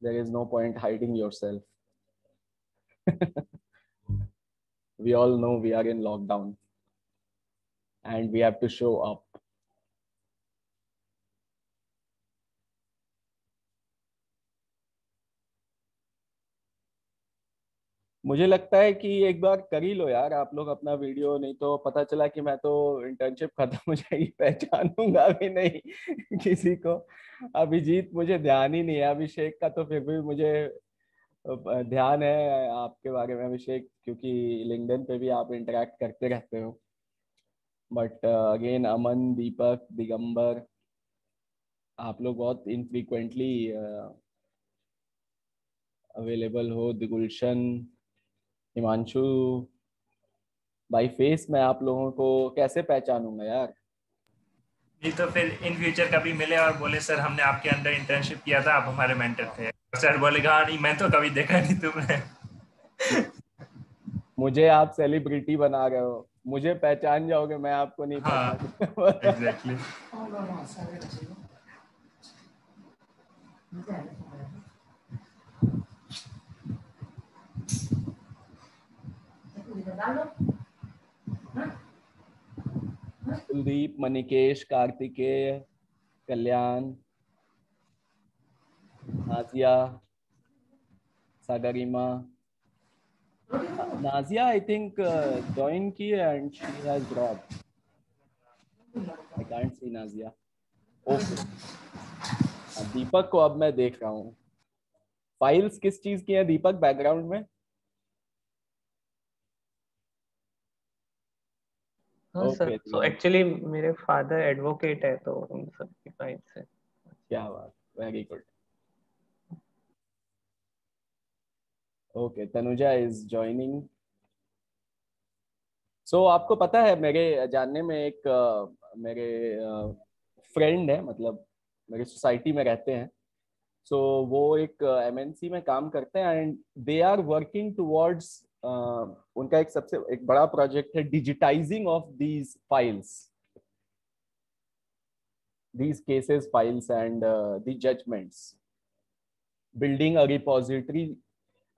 There is no point hiding yourself. We all know we are in lockdown and we have to show up. मुझे लगता है कि एक बार कर ही लो यार आप लोग अपना वीडियो, नहीं तो पता चला कि मैं तो इंटर्नशिप खत्म हो जाएगी, पहचानूंगा भी नहीं किसी को। अभिजीत मुझे ध्यान ही नहीं है, अभिषेक का तो फिर भी मुझे ध्यान है आपके बारे में अभिषेक, क्योंकि लिंक्डइन पे भी आप इंटरेक्ट करते रहते हो। बट अगेन अमन, दीपक, दिगंबर, आप लोग बहुत इनफ्रीक्वेंटली अवेलेबल हो। गुलशन, हिमांशु, बाई फेस मैं आप लोगों को कैसे पहचानूंगा यार। नहीं तो फिर इन फ्यूचर कभी मिले और बोले सर हमने आपके अंडर इंटर्नशिप किया था, आप हमारे मेंटर थे, सर बोलेगा हाँ नहीं मैं तो कभी देखा नहीं तुम्हें। मुझे आप सेलिब्रिटी बना रहे हो, मुझे पहचान जाओगे, मैं आपको नहीं हाँ पहचान। Exactly. Kuldeep, Manikesh, Kartikeya, Kalyan, Nazia, Sagarima. Nazia I think join की and she has dropped. I can't see Nazia. Okay, Deepak को अब मैं देख रहा हूँ। फाइल्स किस चीज की है दीपक बैकग्राउंड में? हाँ सर, ओके, सो एक्चुअली मेरे फादर एडवोकेट है तो उन सब की फाइल से। क्या बात, very good. Okay, Tanuja is joining. So आपको पता है मेरे जानने में एक मेरे फ्रेंड है, मतलब मेरी सोसाइटी में रहते हैं। सो वो एक एमएनसी में काम करते हैं and they are working towards, उनका एक सबसे एक बड़ा प्रोजेक्ट है digitising of these files, these cases files and the judgments, building a repository।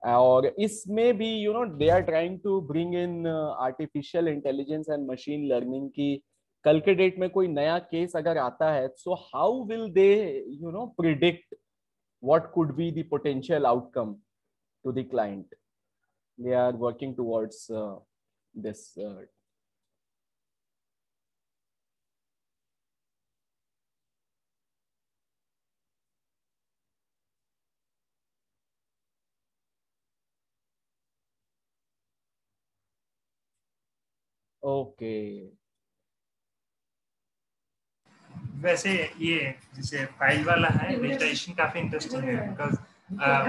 और इसमें भी you know they are trying to bring in artificial intelligence and machine learning की। कल के डेट में कोई नया केस अगर आता है, so how will they you know predict what could be the potential outcome to the client? They are working towards this okay। वैसे ये जैसे फाइल वाला है डिजिटाइजेशन काफी इंटरेस्टिंग है, बिकॉज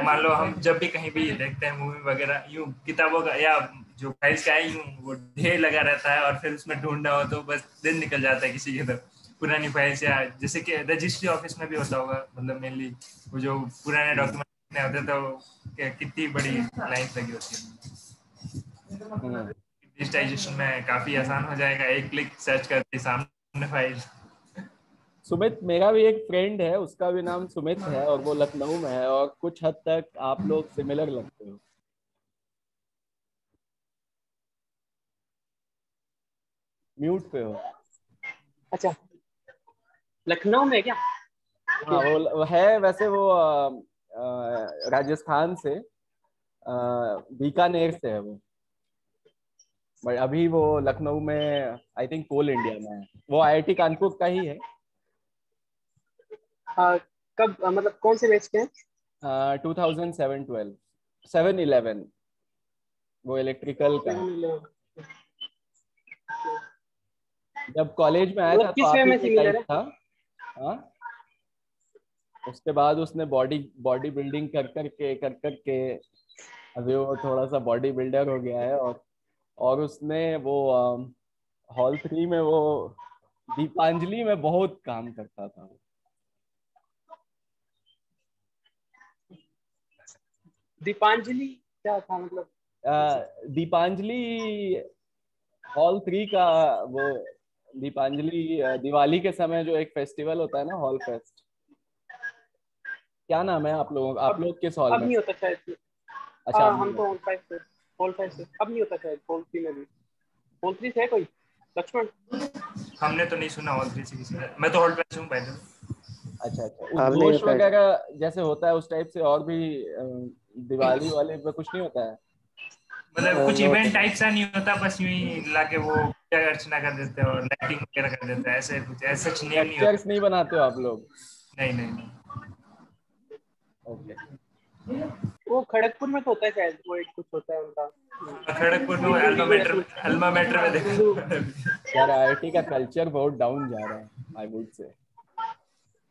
मान लो हम जब भी कहीं भी देखते हैं मूवी वगैरह, यूं किताबों का या जो फाइल्स का है यूं वो ढेर लगा रहता है और फिर उसमें ढूंढना हो तो बस दिन निकल जाता है किसी की तरफ पुरानी फाइल्स, या जैसे कि रजिस्ट्री ऑफिस में भी होता होगा, मतलब मेनली वो जो पुराने डॉक्यूमेंट होते हैं तो कितनी बड़ी लाइन्स लगी होती है। डिजिटाइजेशन में काफी आसान हो जाएगा, एक क्लिक सर्च करते सामने फाइल। सुमित मेरा भी एक फ्रेंड है, उसका भी नाम सुमित है और वो लखनऊ में है, और कुछ हद तक आप लोग सिमिलर लगते हो। म्यूट पे हो। अच्छा, लखनऊ में क्या? हाँ वो है, वैसे वो राजस्थान से, बीकानेर से है वो, बट अभी वो लखनऊ में आई थिंक कोल इंडिया में है। वो आईआईटी कानपुर का ही है। कब मतलब कौन से बैच के हैं? 2007-12 7-11, वो इलेक्ट्रिकल का है। जब कॉलेज में आया था मतलब तो किस आप वे ही में के सिमिलर टाइप है? था। हाँ, उसके बाद उसने बॉडी बिल्डिंग कर करके अभी वो थोड़ा सा बॉडी बिल्डर हो गया है। और उसने वो हॉल 3 में वो दीपांजलि में बहुत काम करता था। दीपांजलि क्या था मतलब? दीपांजलि हॉल 3 का वो दीपांजलि दिवाली के समय जो एक फेस्टिवल होता है ना, हॉल फेस्ट, क्या नाम है आप लोगों का? आप लोग किस हॉल अब में? नहीं होता शायद। अच्छा हम अभी तो हॉल 5 से अब नहीं होता शायद, हॉल 3 में भी। हॉल 3 से है कोई? लक्ष्मण? हमने तो नहीं सुना हॉल 3 से किसी ने। मैं तो हॉल 5 हूँ पहले। अच्छा अच्छा, अब नहीं उद्घोष होता है। वगैरह जैसे होता है उस टाइप से, और भी दिवाली वाले में कुछ नहीं होता है? मतलब कुछ नो इवेंट सर। टाइप सा नहीं होता, बस यूं ही लाके वो पूजा अर्चना कर देते हैं और लाइटिंग वगैरह कर देते हैं, ऐसे कुछ ऐसा सच नेम नहीं होता। लेक्चर्स नहीं बनाते हो आप लोग? नहीं नहीं नहीं। ओके। वो खड़गपुर में तो होता है शायद, वो एक कुछ होता है उनका। हाँ, खड़गपुर में हिंदू अल्मा भी कोई मैटर ऐसा में, कुछ। अल्मा मैटर में हिंदू। देखा। यार आईआईटी का कल्चर बहुत डाउन जा रहा है, आई वुड से।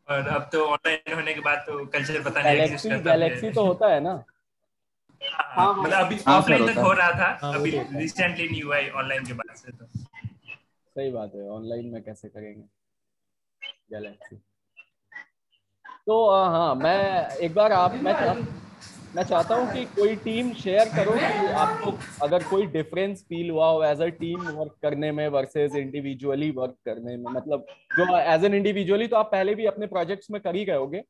और अब तो ऑनलाइन होने के बाद तो कल्चर पता नहीं एग्जिस्ट गैलेक्सी करता भी गैलेक्सी तो है। होता है ना? हाँ, हाँ हाँ। मतलब अभी हाँ सर ऑफलाइन तक होता हो है। रहा था, हाँ वो अभी तो होता है। रिसेंटली नहीं हुआ है ऑनलाइन के बाद से तो। सही बात है, ऑनलाइन में कैसे करेंगे गैलेक्सी? तो हाँ, मैं एक बार मैं चाहता हूँ कि कोई टीम शेयर करो कि आपको अगर कोई डिफरेंस फील हुआ हो एज अ टीम वर्क करने में वर्सेस इंडिविजुअली वर्क करने में। मतलब जो एज एन इंडिविजुअली तो आप पहले भी अपने प्रोजेक्ट्स में कर ही गए होगे।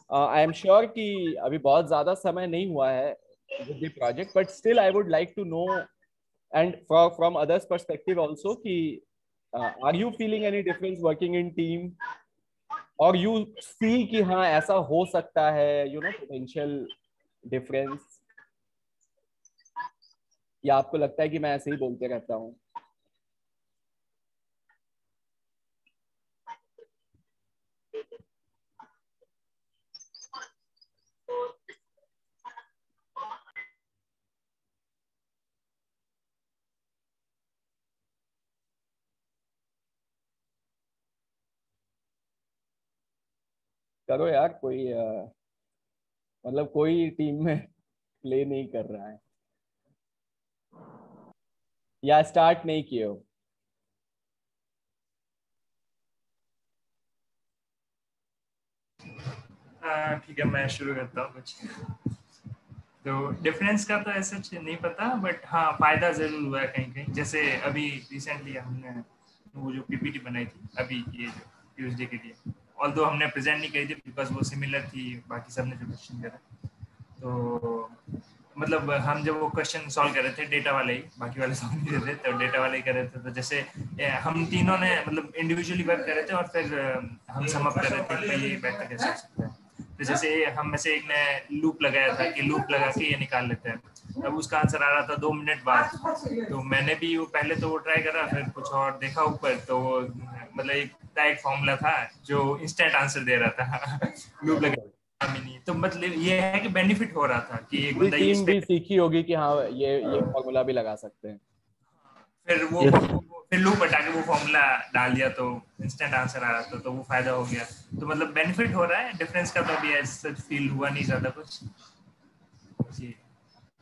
आई एम श्योर कि अभी बहुत ज्यादा समय नहीं हुआ है with the project, but still I would like to know and from others perspective also कि are you feeling any difference working in team, और यू सी कि हाँ ऐसा हो सकता है, यू नो, पोटेंशियल डिफरेंस, या आपको लगता है कि मैं ऐसे ही बोलते रहता हूँ? करो यार, कोई मतलब कोई टीम में प्ले नहीं कर रहा है या स्टार्ट नहीं किए हो? ठीक है, मैं शुरू करता हूँ कुछ। तो डिफरेंस का तो ऐसा नहीं पता, बट हाँ फायदा जरूर हुआ है कहीं कहीं। जैसे अभी रिसेंटली हमने वो जो पीपीटी बनाई थी अभी ये जो ट्यूसडे के लिए, ऑल्दो हमने प्रेजेंट नहीं करी थी बिकॉज वो सिमिलर थी बाकी सबने जो क्वेश्चन करा। तो मतलब हम जब वो क्वेश्चन सॉल्व कर रहे थे डेटा वाले ही, बाकी वाले सॉल्व नहीं कर रहे थे, तो डेटा वाले ही कर रहे थे। तो जैसे हम तीनों ने मतलब इंडिविजुअली वर्क कर रहे थे और फिर हम सम अप कर रहे थे कि ये बेटर कैसे हो सकता है। तो जैसे हम में से एक ने लूप लगाया था कि लूप लगा के ये निकाल लेते हैं। अब उसका आंसर आ रहा था 2 मिनट बाद। तो मैंने भी वो पहले तो वो ट्राई करा, फिर कुछ और देखा ऊपर, तो मतलब एक फॉर्मूला था जो इंस्टेंट आंसर दे रहा था। लूप वेरी लगा गुड। नहीं। तो मतलब ये है कि बेनिफिट हो रहा था कि एक पूरी बंदा ये टीम भी स्टेप, सीखी होगी कि हाँ ये फॉर्मूला भी लगा सकते हैं। फिर वो ये फिर लूप हटा के वो फॉर्मूला डाल दिया तो इंस्टेंट आंसर आ रहा था, तो वो फायदा हो गया। तो मतलब बेनिफिट हो रहा है। डिफरेंस का तो अभी ऐसा फील हुआ नहीं ज्यादा कुछ जी।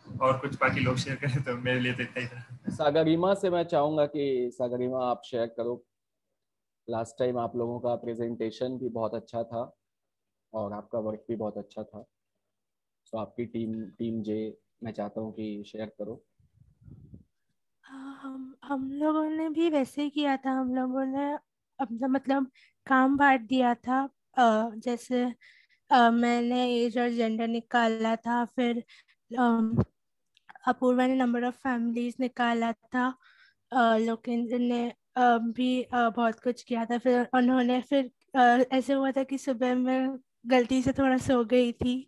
और कुछ बाकी लोग शेयर करें तो मेरे लिए तो इतना ही था। सागरिमा से मैं चाहूंगा कि सागरिमा आप शेयर करो। लास्ट टाइम आप लोगों का प्रेजेंटेशन भी बहुत अच्छा था और आपका वर्क भी बहुत अच्छा था। तो आपकी टीम टीम जे, मैं चाहता हूँ कि शेयर करो। हाँ, हम लोगों ने भी वैसे ही किया था। हम लोगों ने अपना मतलब काम बांट दिया था। जैसे मैंने एज और जेंडर निकाला था, फिर अपूर्वा ने नंबर ऑफ फैमिलीज निकाला था। लोकेंद्र ने भी बहुत कुछ किया था। फिर उन्होंने फिर ऐसे हुआ था कि सुबह में गलती से थोड़ा सो गई थी,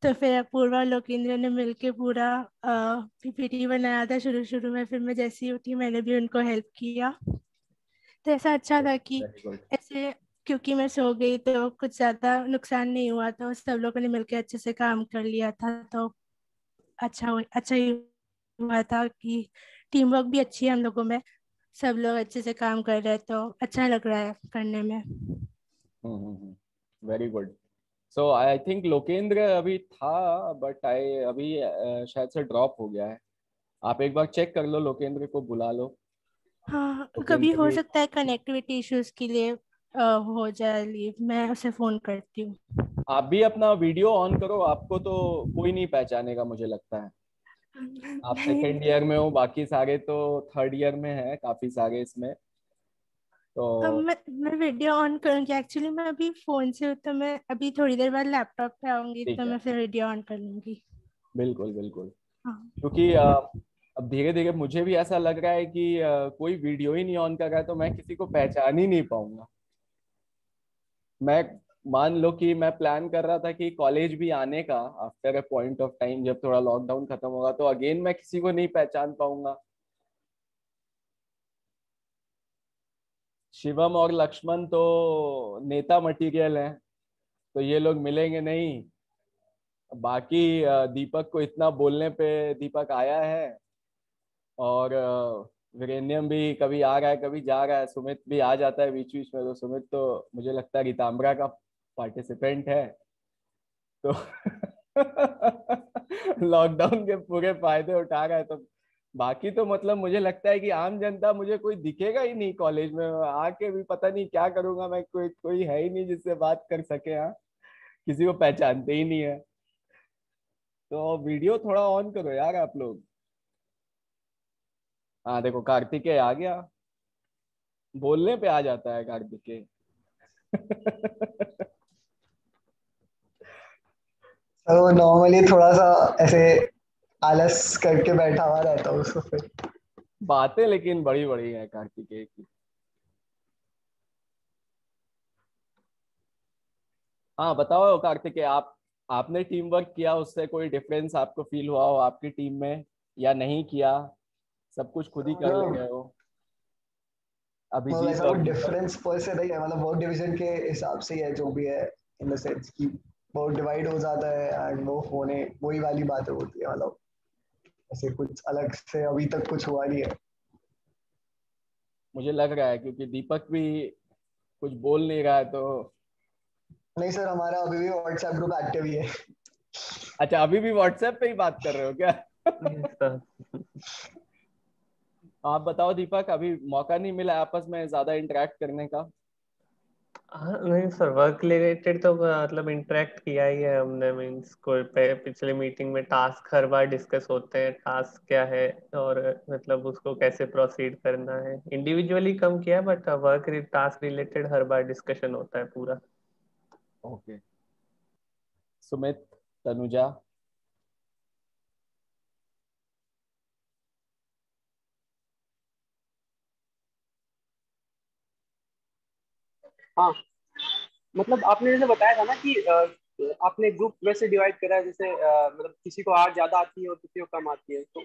तो फिर अपूर्वा और लोकेंद्र ने मिलके पूरा पीपीटी बनाया था शुरू शुरू में। फिर मैं जैसे ही उठी मैंने भी उनको हेल्प किया। तो ऐसा अच्छा था कि वेरी गुड। ऐसे, क्योंकि मैं सो गई तो कुछ ज्यादा नुकसान नहीं हुआ, तो सब लोगों ने मिलकर अच्छे से काम कर लिया था। तो अच्छा ही हुआ था कि टीम वर्क भी अच्छी है हम लोगों में। सब लोग अच्छे से काम कर रहे हैं तो अच्छा लग रहा है करने में। Very good. So I think Lokendra अभी था, बट आई अभी शायद से ड्रॉप हो गया है। आप एक बार चेक कर लो, लोकेंद्र को बुला लो। हाँ, कभी लोकेंद्र हो भी, सकता है कनेक्टिविटी इश्यूज के लिए हो जाए लीव। मैं उसे फोन करती हूँ। आप भी अपना वीडियो ऑन करो, आपको तो कोई नहीं पहचानेगा मुझे लगता है। आप नहीं, सेकेंड ईयर में हो, बाकी सारे तो थर्ड ईयर में हैं, काफी सारे इसमें। तो मैं वीडियो ऑन करूंगी। एक्चुअली मैं अभी फोन से हूँ, तो मैं अभी थोड़ी देर बाद लैपटॉप पे आऊंगी, ठीक तो है, मैं फिर वीडियो ऑन कर लूंगी। बिल्कुल बिल्कुल। हाँ। क्योंकि अब धीरे धीरे मुझे भी ऐसा लग रहा है कि कोई वीडियो ही नहीं ऑन कर रहा है, तो मैं किसी को पहचान ही नहीं पाऊंगा। मैं मान लो कि मैं प्लान कर रहा था कि कॉलेज भी आने का after a point of time, जब थोड़ा लॉकडाउन खत्म होगा, तो अगेन मैं किसी को नहीं पहचान पाऊंगा। शिवम और लक्ष्मण तो नेता मटेरियल हैं, तो ये लोग मिलेंगे नहीं। बाकी दीपक को इतना बोलने पे दीपक आया है, और विरेनियम भी कभी आ रहा है कभी जा रहा है, सुमित भी आ जाता है बीच बीच में। तो सुमित तो मुझे लगता है रीताम्बरा का पार्टिसिपेंट है, तो लॉकडाउन के पूरे फायदे उठा रहा है। तो बाकी तो मतलब मुझे लगता है कि आम जनता मुझे कोई दिखेगा ही नहीं कॉलेज में, आके भी पता नहीं क्या करूंगा मैं। कोई कोई है ही नहीं जिससे बात कर सके। हाँ, किसी को पहचानते ही नहीं है। तो वीडियो थोड़ा ऑन करो यार आप लोग। हाँ देखो, कार्तिकेय आ गया, बोलने पे आ जाता है कार्तिकेय। तो नॉर्मली थोड़ा सा ऐसे आलस करके बैठा हुआ रहता हूँ उसको फिर। बातें लेकिन बड़ी बड़ी है कार्तिकेय की। हाँ बताओ कार्तिकेय, आप आपने टीम वर्क किया, उससे कोई डिफरेंस आपको फील हुआ हो आपकी टीम में, या नहीं किया? सब कुछ खुद ही कर ले मतलब गए हो मतलब अभिजीत ऐसा और कोई दीपक? डिफरेंस पर से नहीं है, मतलब वर्क डिवीजन के हिसाब से ही है जो भी है, इन द सेंस कि वर्क डिवाइड हो जाता है एंड वो होने वही वाली बातें होती है। मतलब ऐसे कुछ अलग से अभी तक कुछ हुआ नहीं है। मुझे लग रहा है क्योंकि दीपक भी कुछ बोल नहीं रहा है तो। नहीं सर, हमारा अभी भी व्हाट्सएप ग्रुप एक्टिव ही है। अच्छा, अभी भी व्हाट्सएप पे ही बात कर रहे हो क्या? Yes, sir. आप बताओ दीपक, अभी मौका नहीं मिला आपस में ज्यादा इंटरेक्ट करने का? हाँ नहीं सर, वर्क रिलेटेड तो मतलब इंटरेक्ट किया ही है हमने। मीन्स कोई पिछले मीटिंग में टास्क हर बार डिस्कस होते हैं, टास्क क्या है और मतलब उसको कैसे प्रोसीड करना है। इंडिविजुअली कम किया, but work task related her bar discussion होता है पूरा। ओके। सुमित, तनुजा। हाँ, मतलब आपने जैसे बताया था ना कि आपने ग्रुप वैसे डिवाइड करा है, जैसे मतलब किसी को आर्ट ज्यादा आती है और किसी को कम आती है, तो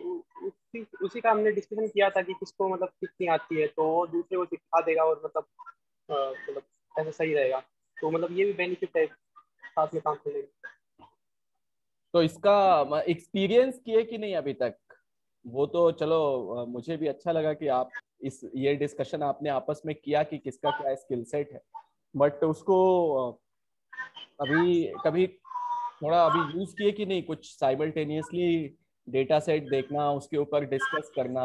उसी का हमने डिस्कशन किया था कि किसको मतलब कितनी आती है, तो वो दूसरे को सिखा देगा और मतलब मतलब ऐसा सही रहेगा। तो मतलब ये भी बेनिफिट है साथ में काम करने का। तो इसका एक्सपीरियंस किए कि नहीं अभी तक? वो तो चलो, मुझे भी अच्छा लगा कि आप इस ये डिस्कशन आपने आपस में किया कि किसका क्या स्किल सेट है। बट उसको अभी कभी थोड़ा अभी यूज किए कि नहीं, कुछ साइमल्टेनियसली डेटा सेट देखना, उसके ऊपर डिस्कस करना?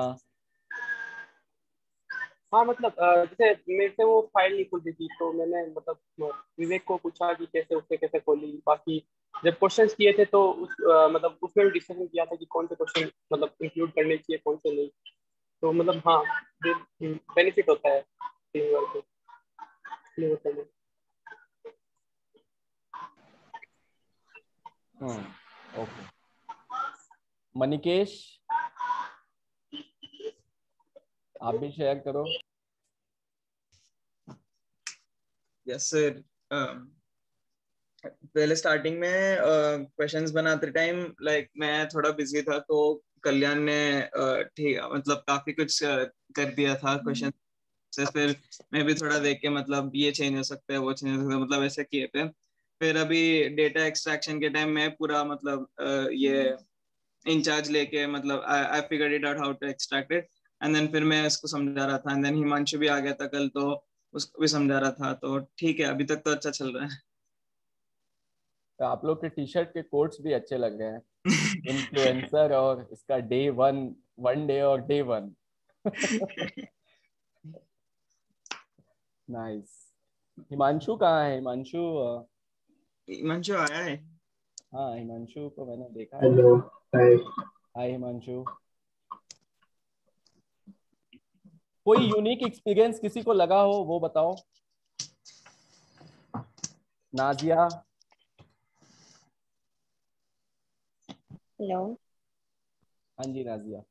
हाँ मतलब जैसे मेरे से वो फाइल नहीं खुलती थी, तो मैंने मतलब विवेक को पूछा कि कैसे उससे कैसे खोली। बाकी जब क्वेश्चंस किए थे तो मतलब उसमें भी डिस्कशन किया था कि कौन से क्वेश्चन मतलब इंक्लूड करने चाहिए कौन से नहीं। तो मतलब हाँ, बेनिफिट होता है टीम वर्क में। ओके। मनिकेश, आप भी शेयर करो। Yes sir. पहले स्टार्टिंग में क्वेश्चंस बनाते टाइम मैं थोड़ा बिजी था, तो कल्याण ने ठीक मतलब काफी कुछ कर दिया था क्वेश्चन से। फिर मैं भी थोड़ा देख के मतलब ये चेंज हो सकता है वो चेंज हो सकता है मतलब ऐसे किए थे। फिर अभी डेटा एक्सट्रैक्शन के टाइम मैं पूरा मतलब ये इंचार्ज लेके मतलब I figured it out how to extract it. And then फिर मैं इसको समझा रहा था, एंड देन हिमांशु भी आ गया था कल, तो उसको भी समझा रहा था। तो ठीक है, अभी तक तो अच्छा चल रहा है। तो आप लोग के टी शर्ट के कोट्स भी अच्छे लग रहे हैं, इन्फ्लुएंसर और इसका डे वन, वन डे और डे वन। नाइस। हिमांशु कहाँ है? हिमांशु हिमांशु आया है। हाँ, हिमांशु को मैंने देखा है। हेलो, हाय। हाय हिमांशु। कोई यूनिक एक्सपीरियंस किसी को लगा हो वो बताओ। नाजिया। हेलो। हाँ जी नाजिया।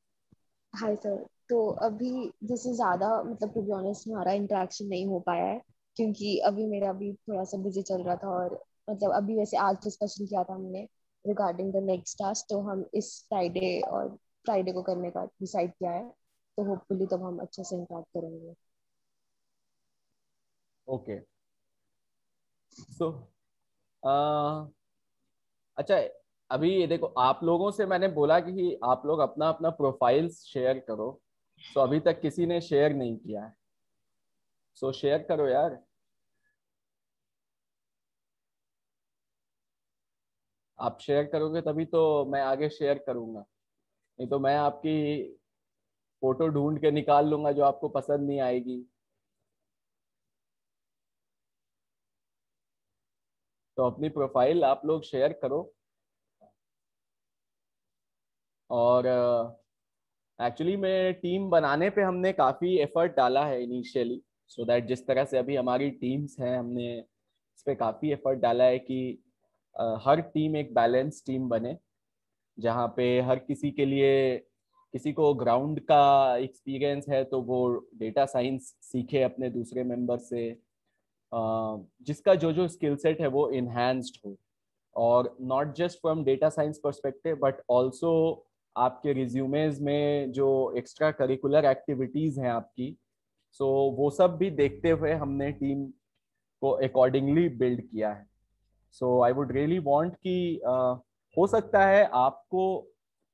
Hi sir. तो अभी जैसे ज़्यादा मतलब टू बी ऑनेस्ट हमारा इंटरेक्शन नहीं हो पाया है, क्योंकि अभी मेरा भी थोड़ा सा बिजी चल रहा था। और मतलब अभी वैसे आज डिस्कशन किया था हमने रिगार्डिंग द नेक्स्ट टास्क, तो हम इस फ्राइडे और फ्राइडे को करने का डिसाइड किया है। तो होपफुली तब हम अच्छे से इंटरेक्ट करेंगे। ओके सो अच्छा, अभी ये देखो, आप लोगों से मैंने बोला कि आप लोग अपना अपना प्रोफाइल्स शेयर करो। सो अभी तक किसी ने शेयर नहीं किया है, सो शेयर करो यार। आप शेयर करोगे तभी तो मैं आगे शेयर करूंगा, नहीं तो मैं आपकी फोटो ढूंढ के निकाल लूंगा जो आपको पसंद नहीं आएगी। तो अपनी प्रोफाइल आप लोग शेयर करो। और एक्चुअली में टीम बनाने पे हमने काफ़ी एफर्ट डाला है इनिशियली, सो दैट जिस तरह से अभी हमारी टीम्स हैं, हमने इस पे काफ़ी एफर्ट डाला है कि हर टीम एक बैलेंस टीम बने, जहाँ पे हर किसी के लिए, किसी को ग्राउंड का एक्सपीरियंस है तो वो डेटा साइंस सीखे अपने दूसरे मेंबर से, जिसका जो जो स्किल सेट है वो इन्हांस्ड हो। और not just from data science perspective but also आपके रिज्यूमेज में जो एक्स्ट्रा करिकुलर एक्टिविटीज़ हैं आपकी, सो वो सब भी देखते हुए हमने टीम को अकॉर्डिंगली बिल्ड किया है। सो आई वुड रियली वांट कि हो सकता है आपको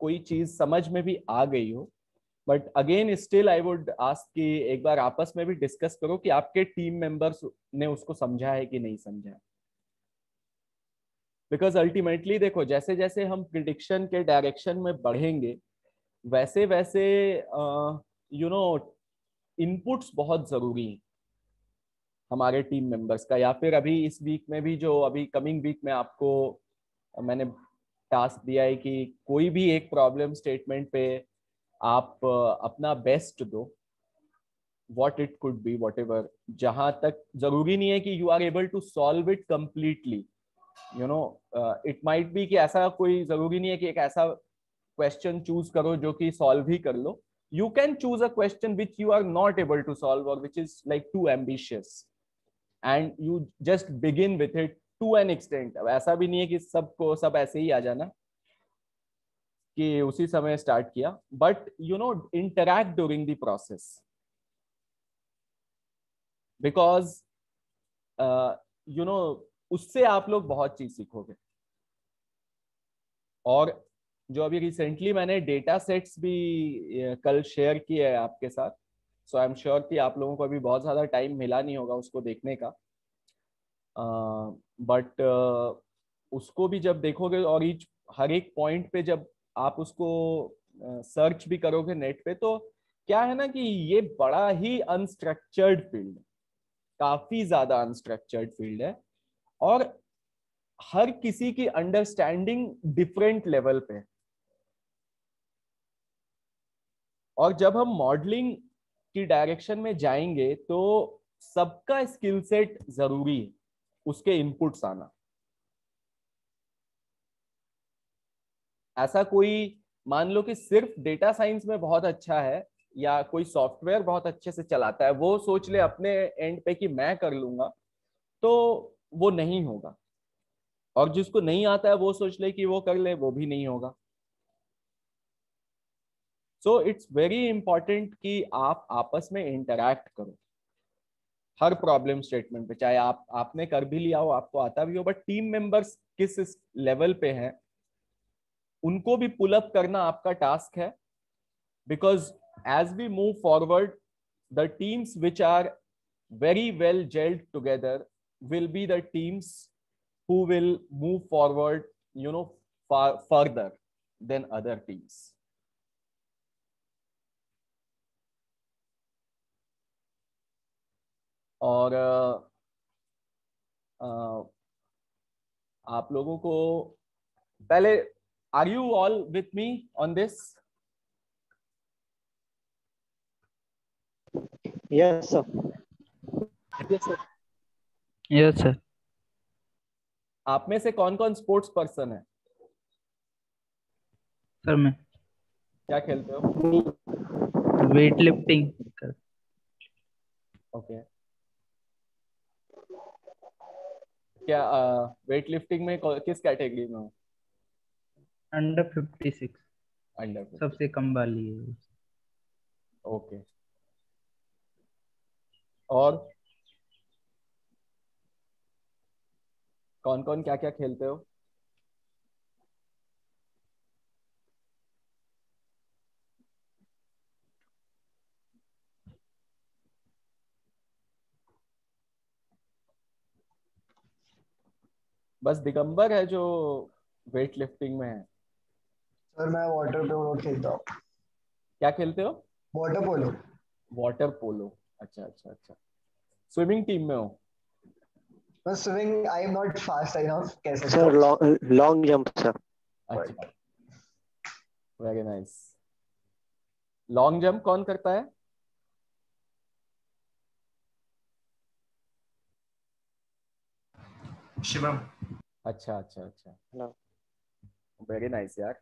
कोई चीज़ समझ में भी आ गई हो, but again still I would ask कि एक बार आपस में भी डिस्कस करो कि आपके टीम मेंबर्स ने उसको समझा है कि नहीं समझा है। बिकॉज अल्टीमेटली देखो, जैसे जैसे हम प्रिडिक्शन के डायरेक्शन में बढ़ेंगे वैसे वैसे यू नो इनपुट्स बहुत जरूरी हैं हमारे टीम मेंबर्स का। या फिर अभी इस वीक में भी, जो अभी कमिंग वीक में आपको मैंने टास्क दिया है कि कोई भी एक प्रॉब्लम स्टेटमेंट पे आप अपना बेस्ट दो, what it could be, whatever, जहां तक जरूरी नहीं है कि you are able to solve it completely, you know, it might be कि ऐसा कोई जरूरी नहीं है कि एक ऐसा क्वेश्चन चूज करो जो कि सॉल्व ही कर लो। You can choose a question which you are not able to solve or which is like too ambitious and you just begin with it to an extent। अब ऐसा भी नहीं है कि सबको सब ऐसे ही आ जाना कि उसी समय स्टार्ट किया, but you know interact during the process, because you know उससे आप लोग बहुत चीज सीखोगे। और जो अभी रिसेंटली मैंने डेटा सेट्स भी कल शेयर किए हैं आपके साथ, सो आई एम श्योर कि आप लोगों को अभी बहुत ज़्यादा टाइम मिला नहीं होगा उसको देखने का, बट उसको भी जब देखोगे और हर एक पॉइंट पे जब आप उसको सर्च भी करोगे नेट पे, तो क्या है ना कि ये बड़ा ही अनस्ट्रक्चर्ड फील्ड है, काफी ज्यादा अनस्ट्रक्चर्ड फील्ड है, और हर किसी की अंडरस्टैंडिंग डिफरेंट लेवल पे। और जब हम मॉडलिंग की डायरेक्शन में जाएंगे तो सबका स्किल सेट जरूरी है, उसके इनपुट्स आना। ऐसा कोई मान लो कि सिर्फ डेटा साइंस में बहुत अच्छा है या कोई सॉफ्टवेयर बहुत अच्छे से चलाता है, वो सोच ले अपने एंड पे कि मैं कर लूंगा, तो वो नहीं होगा। और जिसको नहीं आता है वो सोच ले कि वो कर ले, वो भी नहीं होगा। सो इट्स वेरी इंपॉर्टेंट कि आप आपस में इंटरैक्ट करो हर प्रॉब्लम स्टेटमेंट पे, चाहे आपने कर भी लिया हो, आपको आता भी हो, बट टीम मेंबर्स किस लेवल पे हैं उनको भी पुल अप करना आपका टास्क है। Because as we move forward, the teams which are very well gelled together will be the teams who will move forward, you know, further than other teams. और आप लोगों को पहले, are you all with me on this? Yes, sir. Yes, sir. Yes sir. आप में से कौन कौन स्पोर्ट्स पर्सन है? सर मैं क्या खेलते हो? वेट लिफ्टिंग कर। ओके। क्या वेट लिफ्टिंग में किस कैटेगरी में हो? Under 56 under. सबसे कम वाली है। ओके। और कौन कौन क्या क्या खेलते हो? बस दिगंबर है जो वेट लिफ्टिंग में है। सर मैं वाटर पोलो खेलता हूँ। क्या खेलते हो? Water polo. वाटर पोलो, अच्छा अच्छा अच्छा। स्विमिंग टीम में हो? बस swimming I am not fast enough कह सकता सर हूँ। Long jump sir. अच्छा, वेरी नाइस। लॉन्ग जंप कौन करता है? शिवम। अच्छा अच्छा अच्छा, हेलो। वेरी नाइस यार।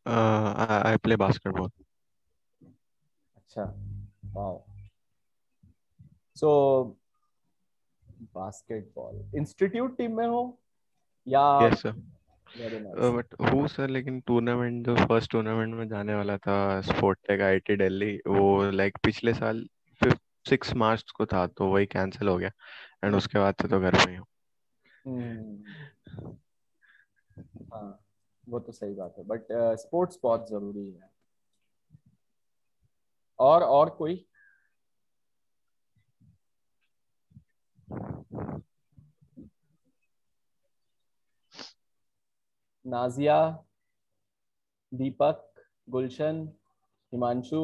I play basketball. अच्छा, वाओ। सो बास्केटबॉल इंस्टीट्यूट टीम में हो या? Yes sir. Very nice. But हूँ सर, लेकिन टूर्नामेंट जो फर्स्ट टूर्नामेंट में जाने वाला था स्पोर्टेक IIT दिल्ली, वो लाइक पिछले साल 6 मार्च को था, तो वही कैंसिल हो गया एंड उसके बाद से तो घर में ही हूँ। हाँ, वो तो सही बात है, बट स्पोर्ट्स बहुत जरूरी है। और कोई? नाजिया, दीपक, गुलशन, हिमांशु,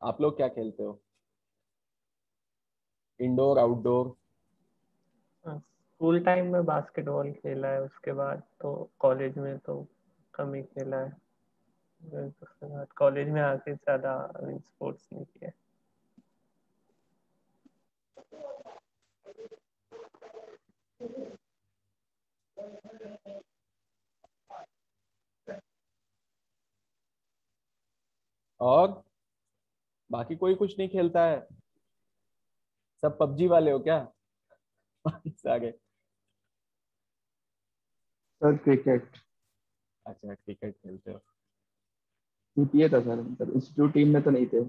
आप लोग क्या खेलते हो? Indoor outdoor? स्कूल टाइम में बास्केटबॉल खेला है, उसके बाद तो कॉलेज में तो कम ही खेला है। उसके बाद कॉलेज में आके ज्यादा स्पोर्ट्स नहीं किया। और बाकी कोई कुछ नहीं खेलता है? सब पबजी वाले हो क्या? सारे। सर क्रिकेट अच्छा, क्रिकेट खेलते हो। जीतीए था सर, मतलब इंस्टीट्यूट टीम में तो नहीं थे,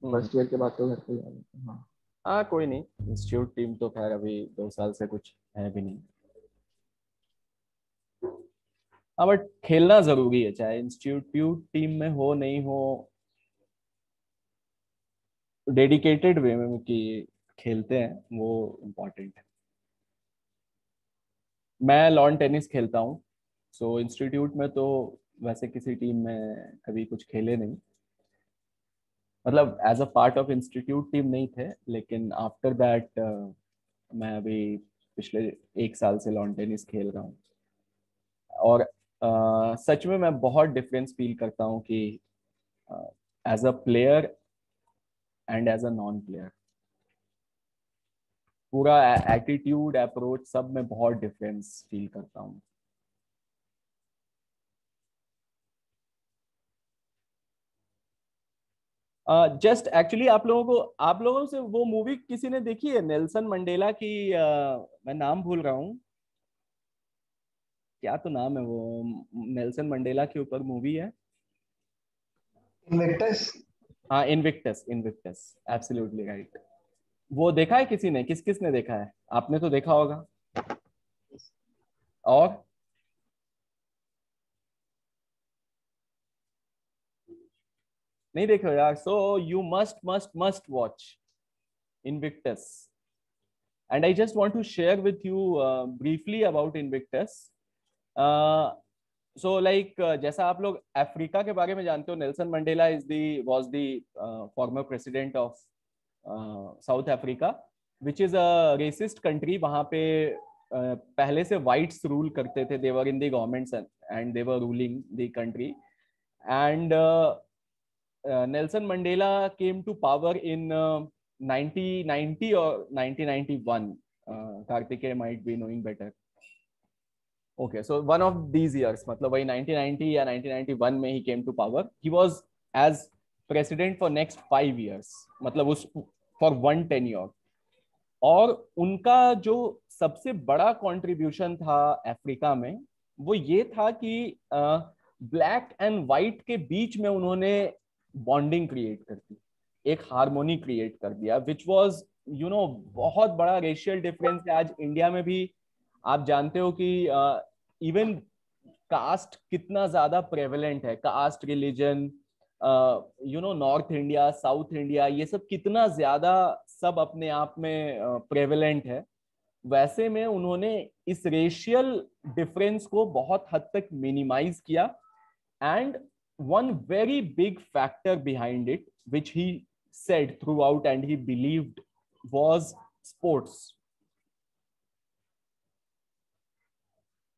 फर्स्ट ईयर के बाद तो घर पे जा रहे थे। हाँ हाँ, कोई नहीं, इंस्टीट्यूट टीम तो खैर अभी 2 साल से कुछ है भी नहीं। हाँ, बट खेलना जरूरी है, चाहे इंस्टीट्यूट टीम में हो नहीं हो, डेडिकेटेड वे में कि खेलते हैं वो इम्पोर्टेंट है। मैं लॉन टेनिस खेलता हूँ, सो इंस्टीट्यूट में तो वैसे किसी टीम में कभी कुछ खेले नहीं, मतलब as a part of institute team नहीं थे, लेकिन आफ्टर दैट मैं अभी पिछले 1 साल से लॉन टेनिस खेल रहा हूँ। और सच में मैं बहुत डिफरेंस फील करता हूँ कि as a player and as a non player, पूरा एटीट्यूड अप्रोच सब में बहुत डिफरेंस फील करता हूँ। जस्ट एक्चुअली आप लोगों से वो मूवी किसी ने देखी है नेल्सन मंडेला की? मैं नाम भूल रहा हूँ, क्या तो नाम है वो, नेल्सन मंडेला के ऊपर मूवी है। इन्विक्टस। हाँ, इनविक्टस, इनविक्टस, एब्सोल्युटली राइट। वो देखा है किसी ने? किस किस ने देखा है? आपने तो देखा होगा। और नहीं देखे हो यार? So you must must must watch Invictus, and I just want to share with you briefly about Invictus. So like जैसा आप लोग अफ्रीका के बारे में जानते हो, Nelson Mandela was the former president of South Africa, which is a racist country. वहां पे पहले से वाइट्स रूल करते थे, they were in the governments and they were ruling the country. And Nelson Mandela came to power in 1990 or 1991. Kartikeya might be knowing better. Okay, so one of these years, मतलब वही 1990 या 1991 में he came to power. He was as president for next 5 years, मतलब उस for 1 tenure. और उनका जो सबसे बड़ा कंट्रीब्यूशन था अफ्रीका में वो ये था कि ब्लैक एंड वाइट के बीच में उन्होंने बॉन्डिंग क्रिएट कर दी, एक हार्मोनी क्रिएट कर दिया, विच वाज बहुत बड़ा रेशियल डिफरेंस है। आज इंडिया में भी आप जानते हो कि इवन कास्ट कितना ज्यादा प्रेवलेंट है, caste, religion, North India, South India, ये सब कितना ज्यादा सब अपने आप में प्रेवलेंट है। वैसे में उन्होंने इस रेशियल डिफरेंस को बहुत हद तक मिनिमाइज किया, and one very big factor behind it which he said throughout and he believed was sports.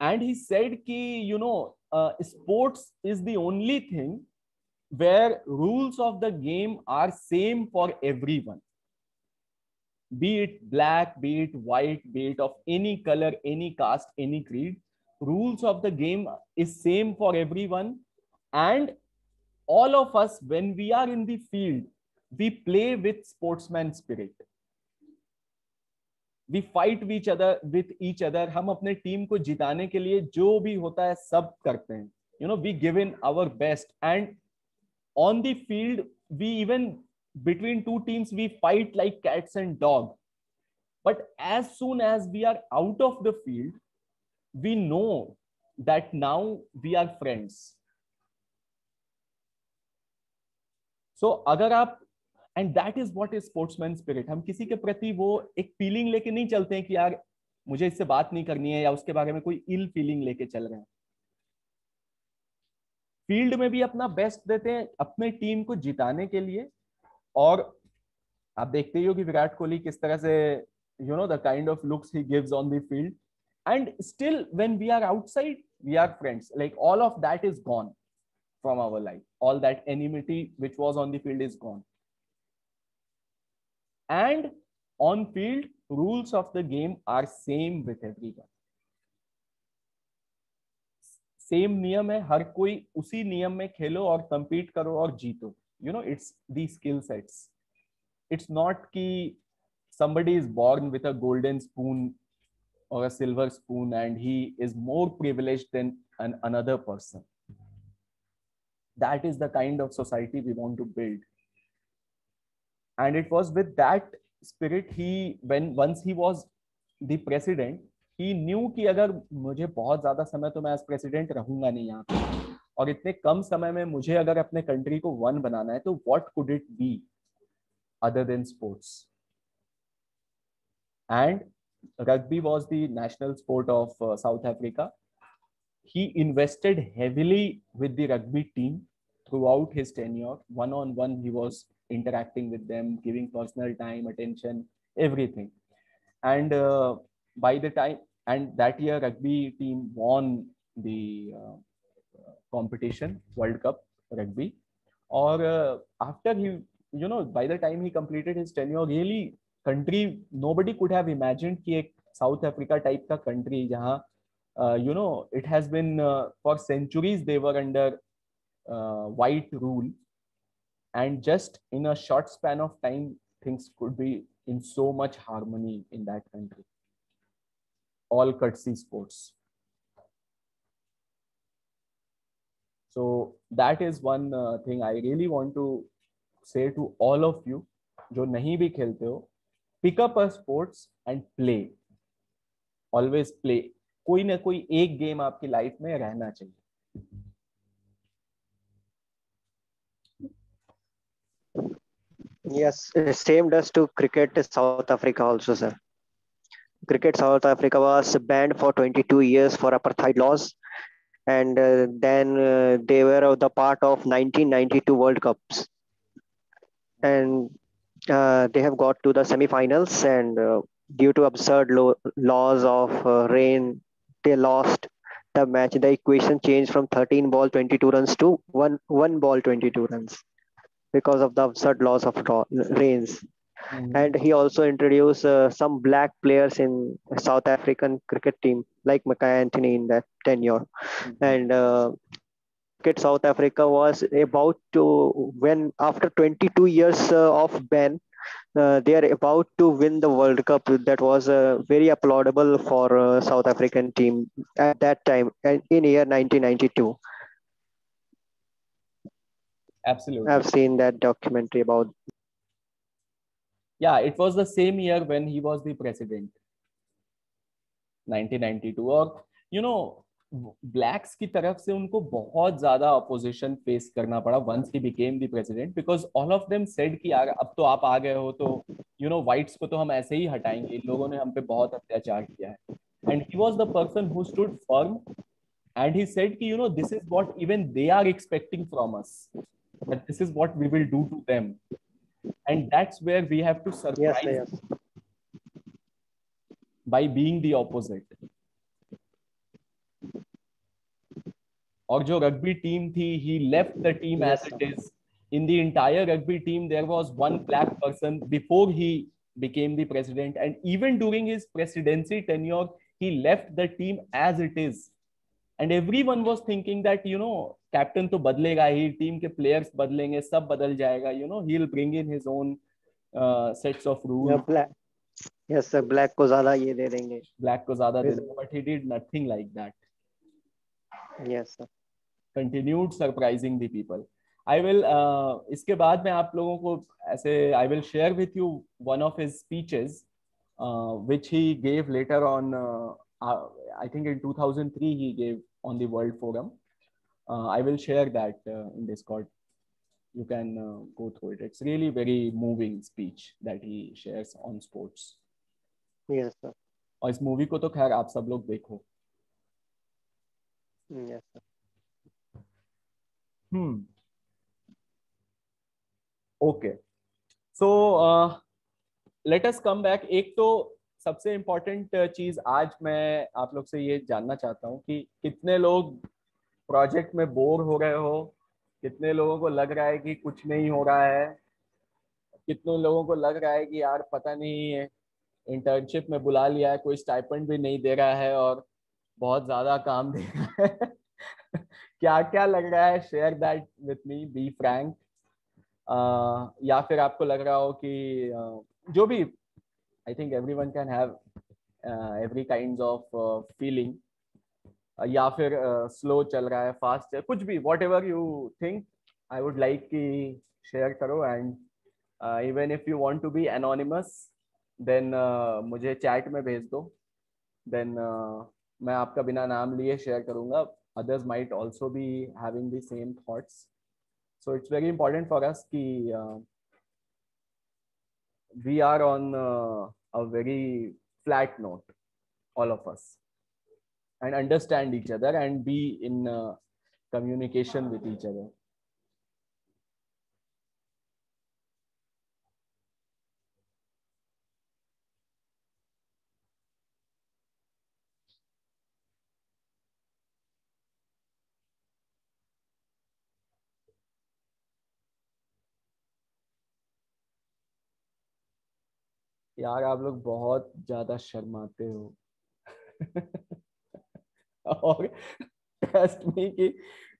And he said ki sports is the only thing where rules of the game are same for everyone, be it black, be it white, be it of any color, any caste, any creed. Rules of the game is same for everyone, and all of us, when we are in the field, we play with sportsman spirit. We fight with each other. हम अपने team को जिताने के लिए जो भी होता है सब करते हैं. We give in our best, and on the field we even between two teams we fight like cats and dogs. But as soon as we are out of the field, we know that now we are friends. So अगर आप, and that is what is sportsman spirit. हम किसी के प्रति वो एक feeling लेके नहीं चलते हैं कि यार मुझे इससे बात नहीं करनी है या उसके बारे में कोई इल फीलिंग लेके चल रहे हैं. फील्ड में भी अपना बेस्ट देते हैं अपने टीम को जिताने के लिए. और आप देखते ही हो कि विराट कोहली किस तरह से the kind of looks he gives on the field, and still when we are outside we are friends. Like all of that is gone from our life. All that enmity which was on the field is gone. And on field, rules of the game are same with everyone. Same नियम है, हर कोई उसी नियम में खेलो और compete करो और जीतो. It's these skill sets. It's not कि somebody is born with a golden spoon or a silver spoon and he is more privileged than another person. That is the kind of society we want to build. And it was with that spirit once he was the president, he knew कि अगर मुझे बहुत ज़्यादा समय तो मैं as president रहूँगा नहीं यहाँ पे, और इतने कम समय में मुझे अगर अपने country को one बनाना है तो what could it be other than sports? And rugby was the national sport of South Africa. He invested heavily with the rugby team throughout his tenure. One-on-one, he was interacting with them, giving personal time, attention, everything. And by the time, and that year rugby team won the competition, World Cup rugby. Or after he, by the time he completed his tenure, really country, nobody could have imagined कि एक South Africa type का country जहाँ it has been for centuries they were under white rule, and just in a short span of time things could be in so much harmony in that country. All courtesy sports. So that is one thing I really want to say to all of you जो नहीं भी खेलते हो, pick up a sports and play. Always play. कोई ना कोई एक game आपकी लाइफ में रहना चाहिए. Yes, same does to cricket South Africa also, sir. Cricket South Africa was banned for 22 years for apartheid laws, and then they were the part of 1992 World Cups, and they have got to the semi-finals, and due to absurd laws of rain, they lost the match. The equation changed from 13 ball 22 runs to one ball 22 runs. because of the absurd loss of rains. Mhm. And he also introduced some black players in South African cricket team like Mackay Anthony in that tenure. And cricket South Africa was about to, when after 22 years of ban, they are about to win the World Cup. That was very applaudable for South African team at that time, and in year 1992. Absolutely. I've seen that documentary about. Yeah, it was the same year when he was the president, 1992. और you know, blacks की तरफ से उनको बहुत ज्यादा opposition face करना पड़ा once he became the president, because all of them said कि यार अब तो आप आ गए हो तो यू नो व्हाइट्स को तो हम ऐसे ही हटाएंगे, इन लोगों ने हम पे बहुत अत्याचार किया है. And he was the person who stood firm and he said कि you know this is what even they are expecting from us, that this is what we will do to them, and that's where we have to surprise by being the opposite. और जो rugby team थी, he left the team as it is. In the entire rugby team there was one black person before he became the president, and even during his presidency tenure he left the team as it is. And everyone was thinking that you know captain तो बदलेगा ही, team के players बदलेंगे, सब बदल जाएगा, you know he'll bring in his own sets of rules. Yes sir, black को ज़्यादा ये दे देंगे, black को ज़्यादा दे देंगे, but he did nothing like that. Yes sir. Continued surprising the people. I will इसके बाद मैं आप लोगों को ऐसे I will share with you one of his speeches which he gave later on. I think in 2003 he gave on the World Forum. I will share that in Discord. You can go through it. It's really very moving speech that he shares on sports. Yes sir. और इस movie को तो खैर आप सब लोग देखो. Yes sir. Okay. So let us come back. एक तो सबसे इम्पोर्टेंट चीज आज मैं आप लोग से ये जानना चाहता हूँ कि कितने लोग प्रोजेक्ट में बोर हो रहे हो, कितने लोगों को लग रहा है कि कुछ नहीं हो रहा है, कितने लोगों को लग रहा है कि यार पता नहीं इंटर्नशिप में बुला लिया है, कोई स्टाइपेंड भी नहीं दे रहा है और बहुत ज्यादा काम दे रहा है. क्या क्या लग रहा है? Share that with me, be frank. या फिर आपको लग रहा हो कि जो भी, I think everyone can have every kinds of feeling. या फिर slow चल रहा है, fast है, कुछ भी, whatever you think, I would like कि share करो. And even if you want to be anonymous, then मुझे chat में भेज दो. Then मैं आपका बिना नाम लिए share करूँगा. Others might also be having the same thoughts. So it's very important for us कि we are on a very flat note, all of us, and understand each other and be in communication with each other. यार आप लोग बहुत ज्यादा शर्माते हो. और trust me कि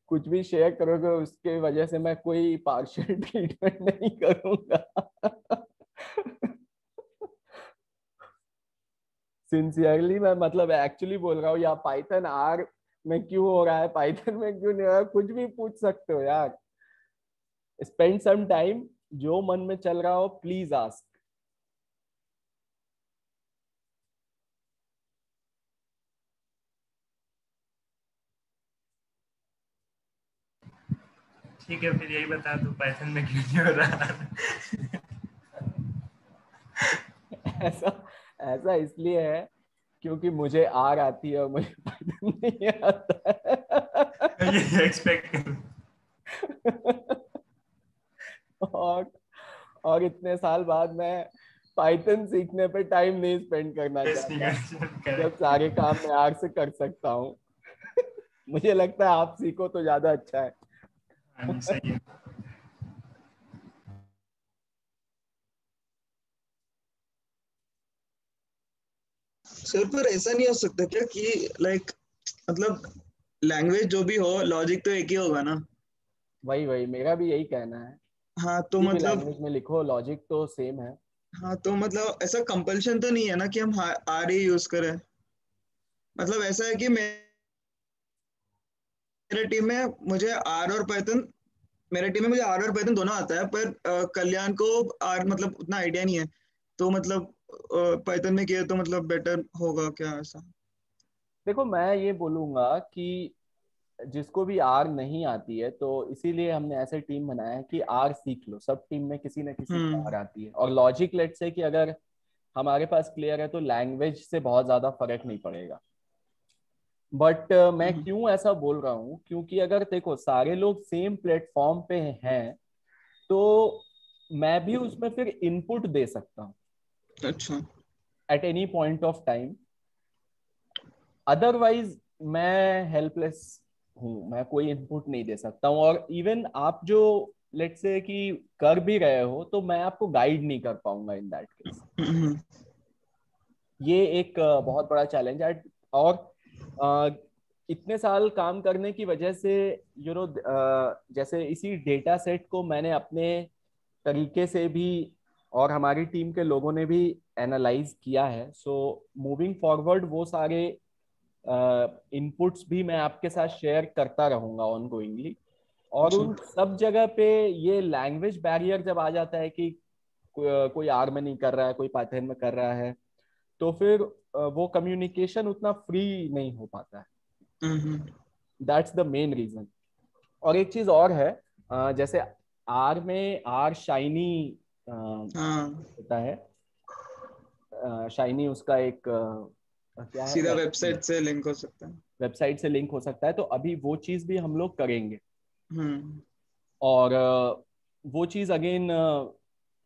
कुछ भी शेयर करोगे उसके वजह से मैं कोई पार्शियल ट्रीटमेंट नहीं करूंगा. सिंसियरली मैं मतलब एक्चुअली बोल रहा हूँ. या पाइथन आर में क्यों हो रहा है, पाइथन में क्यों नहीं हो रहा है, कुछ भी पूछ सकते हो यार. स्पेंड सम टाइम, जो मन में चल रहा हो प्लीज आस्क. ठीक है, फिर यही बता दो पाइथन में क्यों नहीं हो रहा. ऐसा इसलिए है क्योंकि मुझे आर आती है और मुझे पाइथन नहीं आता है. ये एक्सपेक्ट करो. और इतने साल बाद मैं पाइथन सीखने पे टाइम नहीं स्पेंड करना चाहता जब सारे काम मैं आर से कर सकता हूँ. मुझे लगता है आप सीखो तो ज्यादा अच्छा है. सही है. सर पर ऐसा नहीं हो सकता क्या कि लाइक मतलब लैंग्वेज जो भी हो लॉजिक तो एक ही होगा ना। वही वही मेरा भी यही कहना है, हाँ तो किसी भी मतलब लैंग्वेज में लिखो लॉजिक तो सेम है। हाँ तो मतलब ऐसा कंपल्शन तो नहीं है ना कि हम आर ही यूज करें। मतलब ऐसा है कि मेरे टीम में मुझे आर और पाइथन मेरे टीम में मुझे आर और पाइथन दोनों आता है, पर कल्याण को आर मतलब उतना आइडिया नहीं है, तो मतलब पाइथन में किया तो मतलब बेटर होगा क्या ऐसा। देखो मैं ये बोलूंगा कि जिसको भी आर नहीं आती है तो इसीलिए हमने ऐसे टीम बनाया है कि आर सीख लो, सब टीम में किसी न किसी को आर आती है। और लॉजिक लेट से कि अगर हमारे पास क्लियर है तो लैंग्वेज से बहुत ज्यादा फर्क नहीं पड़ेगा। बट मैं क्यों ऐसा बोल रहा हूँ, क्योंकि अगर देखो सारे लोग सेम प्लेटफॉर्म पे हैं तो मैं भी उसमें फिर इनपुट दे सकता हूँ अच्छा at any point of time. Otherwise मैं हेल्पलेस हूँ, मैं कोई इनपुट नहीं दे सकता हूँ। और इवन आप जो लेट्स से कि कर भी रहे हो तो मैं आपको गाइड नहीं कर पाऊंगा इन दैट केस। ये एक बहुत बड़ा चैलेंज है। और इतने साल काम करने की वजह से जैसे इसी डेटा सेट को मैंने अपने तरीके से भी और हमारी टीम के लोगों ने भी एनालाइज किया है। सो मूविंग फॉरवर्ड वो सारे इनपुट्स भी मैं आपके साथ शेयर करता रहूंगा ऑनगोइंगली। और उन सब जगह पे ये लैंग्वेज बैरियर जब आ जाता है कि कोई आर में नहीं कर रहा है, कोई पाइथन में कर रहा है, तो फिर वो कम्युनिकेशन उतना फ्री नहीं हो पाता है। That's the main reason. और एक चीज और है, जैसे आर में आर शाइनी होता है, शाइनी उसका एक क्या है, सीधा वेबसाइट से लिंक हो सकता है। वेबसाइट से लिंक हो सकता है, तो अभी वो चीज भी हम लोग करेंगे। हम्म और वो चीज अगेन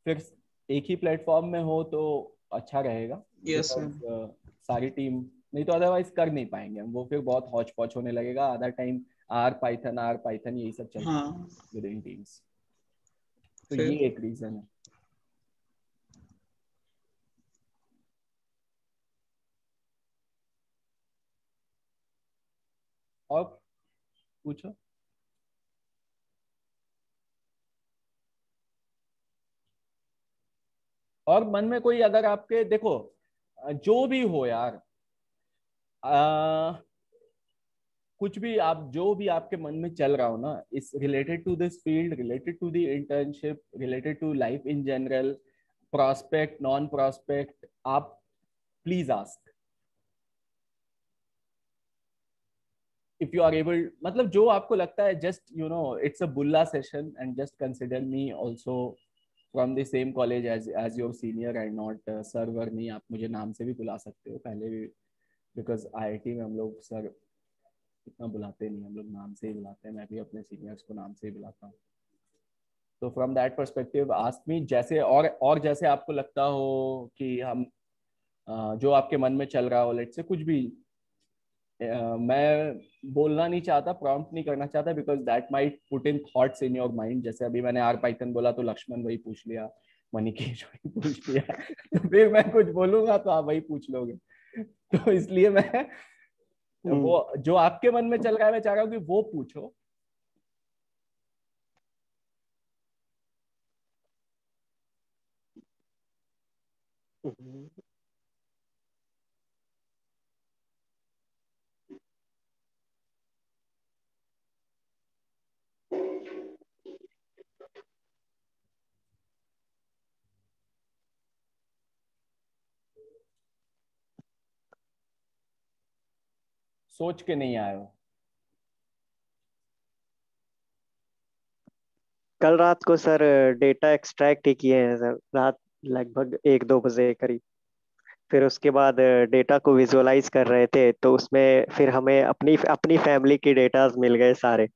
फिर एक ही प्लेटफॉर्म में हो तो अच्छा रहेगा। यस बिकॉज सारी टीम नहीं तो अदरवाइज कर नहीं पाएंगे हम, वो फिर बहुत हौच पौच होने लगेगा। आधा टाइम आर पाइथन यही सब चलता है विद इन टीम्स। तो ये एक रीजन है। और पूछो। और मन में कोई अगर आपके देखो जो भी हो यार, कुछ भी आप जो भी आपके मन में चल रहा हो ना, इस related to this field, related to the internship, related to life in general, prospect non prospect, आप please ask if you are able. मतलब जो आपको लगता है, just it's a bull session and just consider me also from the same college as your senior and not server. नहीं, आप मुझे नाम से भी बुला सकते हो पहले भी, बिकॉज आईआईटी में हम लोग सर इतना बुलाते नहीं, हम लोग नाम से ही बुलाते हैं। मैं भी अपने सीनियर्स को नाम से ही बुलाता हूँ। तो from that perspective ask me, जैसे और जैसे आपको लगता हो कि हम जो आपके मन में चल रहा हो, लेट से कुछ भी, मैं बोलना नहीं चाहता, प्रॉम्प्ट नहीं करना चाहता, because that might put in thoughts in your mind. जैसे अभी मैंने आर पाइथन बोला तो लक्ष्मण वही पूछ लिया, मणिकेश वही पूछ लिया तो फिर मैं कुछ बोलूंगा तो आप वही पूछ लोगे। तो इसलिए मैं वो जो आपके मन में चल रहा है मैं चाह रहा हूँ कि वो पूछो। सोच के नहीं आए हो? कल रात को सर डेटा एक्सट्रैक्ट ही किए हैं सर, रात लगभग 1-2 बजे करीब। फिर उसके बाद डेटा को विजुअलाइज कर रहे थे, तो उसमें फिर हमें अपनी अपनी फैमिली की डेटास मिल गए सारे।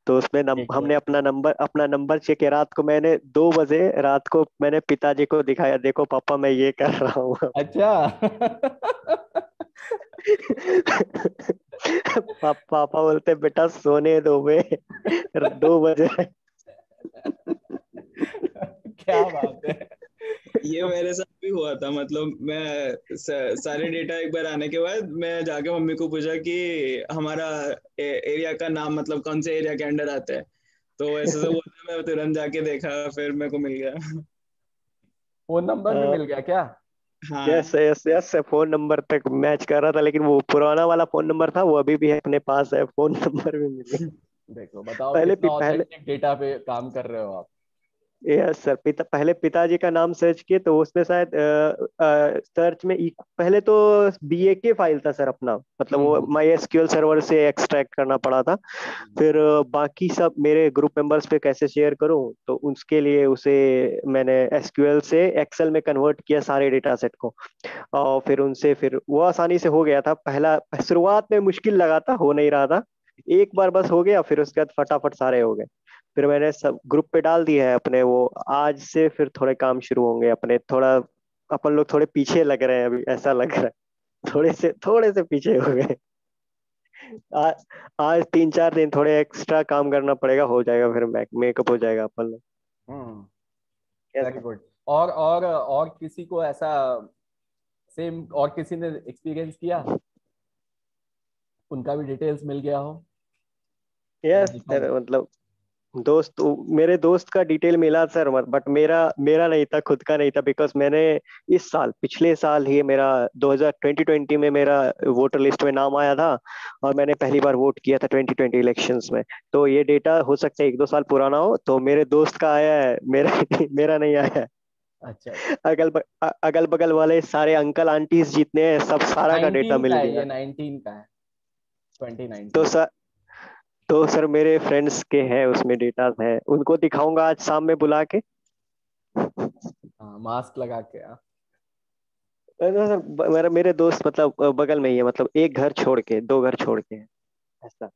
तो उसमें हमने अपना नंबर चेक किया। रात को मैंने 2 बजे रात को मैंने पिताजी को दिखाया, देखो पापा मैं ये कर रहा हूँ। अच्छा पापा बोलते बेटा सोने दो बे 2 बजे। क्या बात है। ये मेरे साथ भी हुआ था। मतलब मैं सारे डेटा एक बार आने के बाद मैं जाके मम्मी को पूछा कि हमारा एरिया का नाम मतलब कौन से एरिया के अंडर आता है, तो ऐसे से बोलते मैं तुरंत जाके देखा, फिर मेरे को मिल गया। फोन नंबर भी मिल गया क्या? हाँ yes yes yes, phone number तक मैच कर रहा था, लेकिन वो पुराना वाला फोन नंबर था, वो अभी भी है अपने पास है, फोन नंबर भी मिल गया। देखो बताओ पहले कितना पहले ऑथेंटिक डेटा पे काम कर रहे हो आप। यस सर, पहले पिताजी का नाम सर्च किए तो उसमें शायद सर्च में पहले तो BAK फाइल था सर अपना, मतलब वो MySQL सर्वर से एक्सट्रैक्ट करना पड़ा था। फिर बाकी सब मेरे ग्रुप मेंबर्स पे कैसे शेयर करूं, तो उसके लिए उसे मैंने SQL से एक्सेल में कन्वर्ट किया सारे डेटा सेट को, और फिर उनसे फिर वो आसानी से हो गया था। पहला शुरुआत में मुश्किल लगा था, हो नहीं रहा था, एक बार बस हो गया, फिर उसके बाद फटाफट सारे हो गए। फिर मैंने सब ग्रुप पे डाल दिया है अपने, वो आज से फिर थोड़े काम शुरू होंगे अपने, थोड़ा अपन लोग थोड़े पीछे लग रहे हैं अभी, ऐसा लग रहा है थोड़े से पीछे हो गए। आ, आज 3-4 दिन थोड़े एक्स्ट्रा काम करना पड़ेगा, हो जाएगा, फिर मेकअप हो जाएगा अपन लोग। Very good. और किसी को ऐसा सेम और किसी ने एक्सपीरियंस किया, उनका भी डिटेल्स मिल गया हो? यस सर, मतलब मेरे दोस्त का डिटेल मिला सर, बट मेरा मेरा नहीं था, खुद का नहीं था, बिकॉज मैंने इस साल पिछले साल ही मेरा 2020 में मेरा वोटर लिस्ट में नाम आया था, और मैंने पहली बार वोट किया था 2020 इलेक्शंस में। तो ये डेटा हो सकता है 1-2 साल पुराना हो, तो मेरे दोस्त का आया है, मेरा मेरा नहीं आया है। अच्छा, अगल बगल वाले सारे अंकल आंटीज जितने हैं, सब सारा का डेटा 19 मिल का है, गया। ये 19 का है, 2019। तो सर मेरे फ्रेंड्स के हैं उसमें डेटा है, उनको दिखाऊंगा आज शाम में बुला के। हाँ, मास्क लगा के। मेरे दोस्त मतलब बगल में ही है, मतलब एक घर छोड़ के, 2 घर छोड़ के है, ऐसा।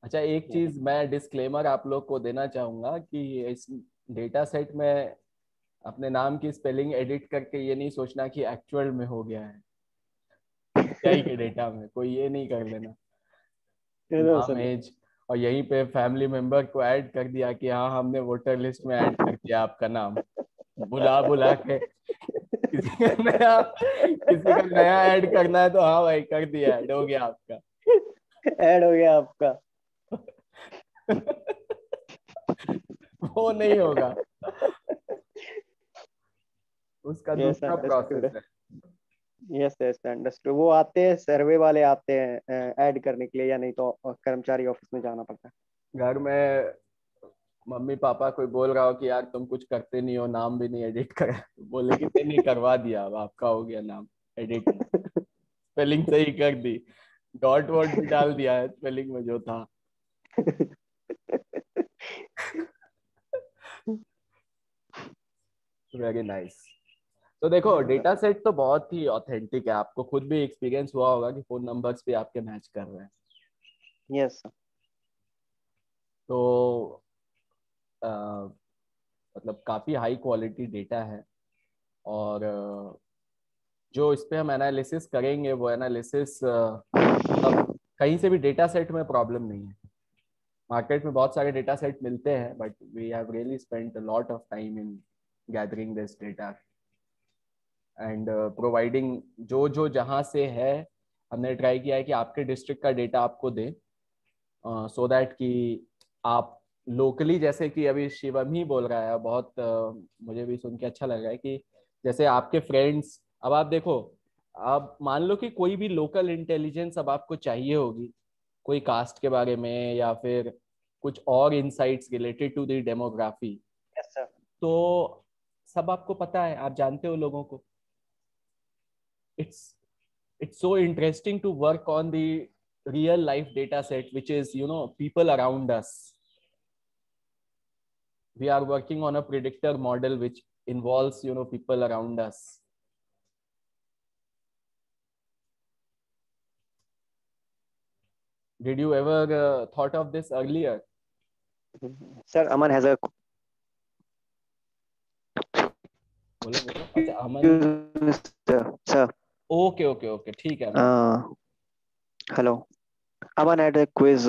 अच्छा, एक चीज मैं डिस्क्लेमर आप लोग को देना चाहूंगा कि इस डेटा सेट में अपने नाम की स्पेलिंग एडिट करके ये नहीं सोचना कि एक्चुअल में हो गया है, एआई के डेटा में कोई ये नहीं कर लेना। नाम, एज और यहीं पे फैमिली मेंबर को ऐड कर दिया कि हाँ हमने वोटर लिस्ट में ऐड कर दिया आपका नाम, बुला बुला के किसी का नया ऐड करना है तो हाँ भाई कर दिया, ऐड हो गया आपका। ऐड हो गया आपका। वो नहीं होगा, उसका यस दूसरा अंडरस्टूड, प्रोसेस है। Yes yes understood. वो आते हैं, सर्वे वाले आते हैं ऐड करने के लिए, या नहीं तो कर्मचारी ऑफिस में जाना पड़ता है। घर में मम्मी पापा कोई बोल रहा हो कि यार तुम कुछ करते नहीं हो, नाम भी नहीं एडिट करा, बोले कि नहीं करवा दिया, अब आपका हो गया नाम एडिट, स्पेलिंग सही कर दी, डॉट वॉट भी डाल दिया है स्पेलिंग में जो था। Very nice. तो देखो डेटा सेट तो बहुत ही ऑथेंटिक है, आपको खुद भी एक्सपीरियंस हुआ होगा कि फोन नंबर्स भी आपके मैच कर रहे हैं। यस। तो मतलब काफी हाई क्वालिटी डेटा है, और जो इस पे हम एनालिसिस करेंगे वो एनालिसिस मतलब कहीं से भी डेटा सेट में प्रॉब्लम नहीं है। मार्केट में बहुत सारे डेटा सेट मिलते हैं, but we have really spent a lot of time in gathering this data and providing जो जो जहाँ से है, हमने ट्राई किया है कि आपके डिस्ट्रिक्ट का डेटा आपको दे, सो दैट कि आप लोकली, जैसे कि अभी शिवम ही बोल रहा है, बहुत मुझे भी सुन के अच्छा लग रहा है कि जैसे आपके फ्रेंड्स, अब आप देखो, अब मान लो कि कोई भी लोकल इंटेलिजेंस अब आपको चाहिए होगी, कोई कास्ट के बारे में या फिर कुछ और insights related to the demography, yes sir. तो सब आपको पता है, आप जानते हो लोगों को। it's so interesting to work on the real life data set, which is people around us. We are working on a predictor model which involves people around us. Did you ever thought of this earlier? Sir, Aman has a बोलो बोलो। अच्छा अमन, sir. Okay ठीक है। Hello. Aman had a quiz.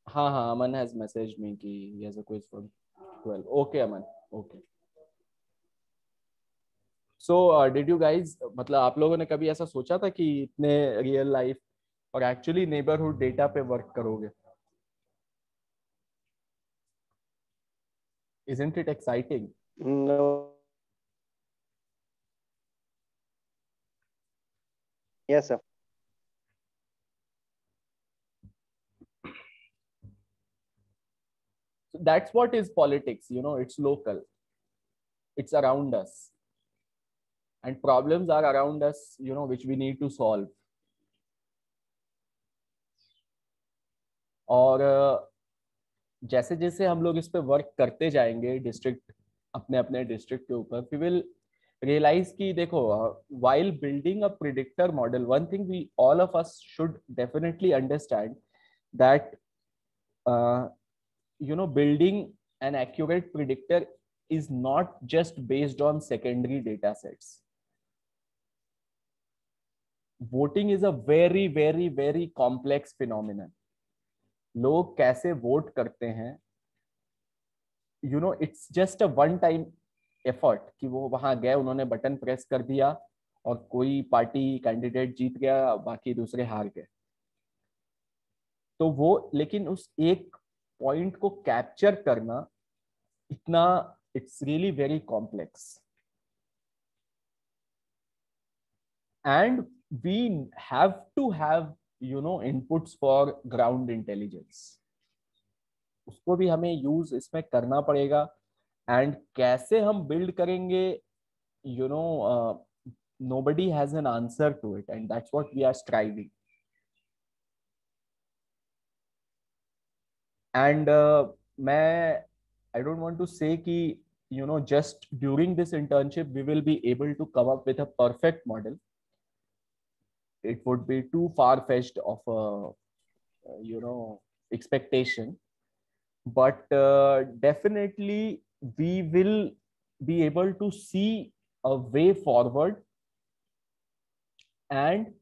हाँ अमन has messaged me कि he has a quiz for 12. Okay Aman, okay. So did you guys, मतलब आप लोगों ने कभी ऐसा सोचा था कि इतने रियल लाइफ और एक्चुअली नेबरहुड डेटा पे वर्क करोगे? Isn't it exciting? No. Yes, sir. So that's what is politics, it's local, it's around us, and problems are around us, which we need to solve. और जैसे जैसे हम लोग इस पे वर्क करते जाएंगे डिस्ट्रिक्ट, अपने अपने डिस्ट्रिक्ट के ऊपर, वी विल realize कि देखो, while building a predictor model, one thing we all of us should definitely understand that building an accurate predictor is not just based on secondary data sets. Voting is a very very very complex phenomenon. लोग कैसे vote करते हैं, it's just a one time effort कि वो वहां गए, उन्होंने button press कर दिया और कोई पार्टी कैंडिडेट जीत गया, बाकी दूसरे हार गए. तो वो, लेकिन उस एक पॉइंट को कैप्चर करना इतना, it's really very complex, and we have to have inputs for ground intelligence. उसको भी हमें यूज इसमें करना पड़ेगा. एंड कैसे हम बिल्ड करेंगे, nobody has an answer to it, and that's what we are striving. And I don't want to say कि just during this internship we will be able to come up with a perfect model. It would be too far-fetched of a expectation, but definitely we will be able to see a way forward, and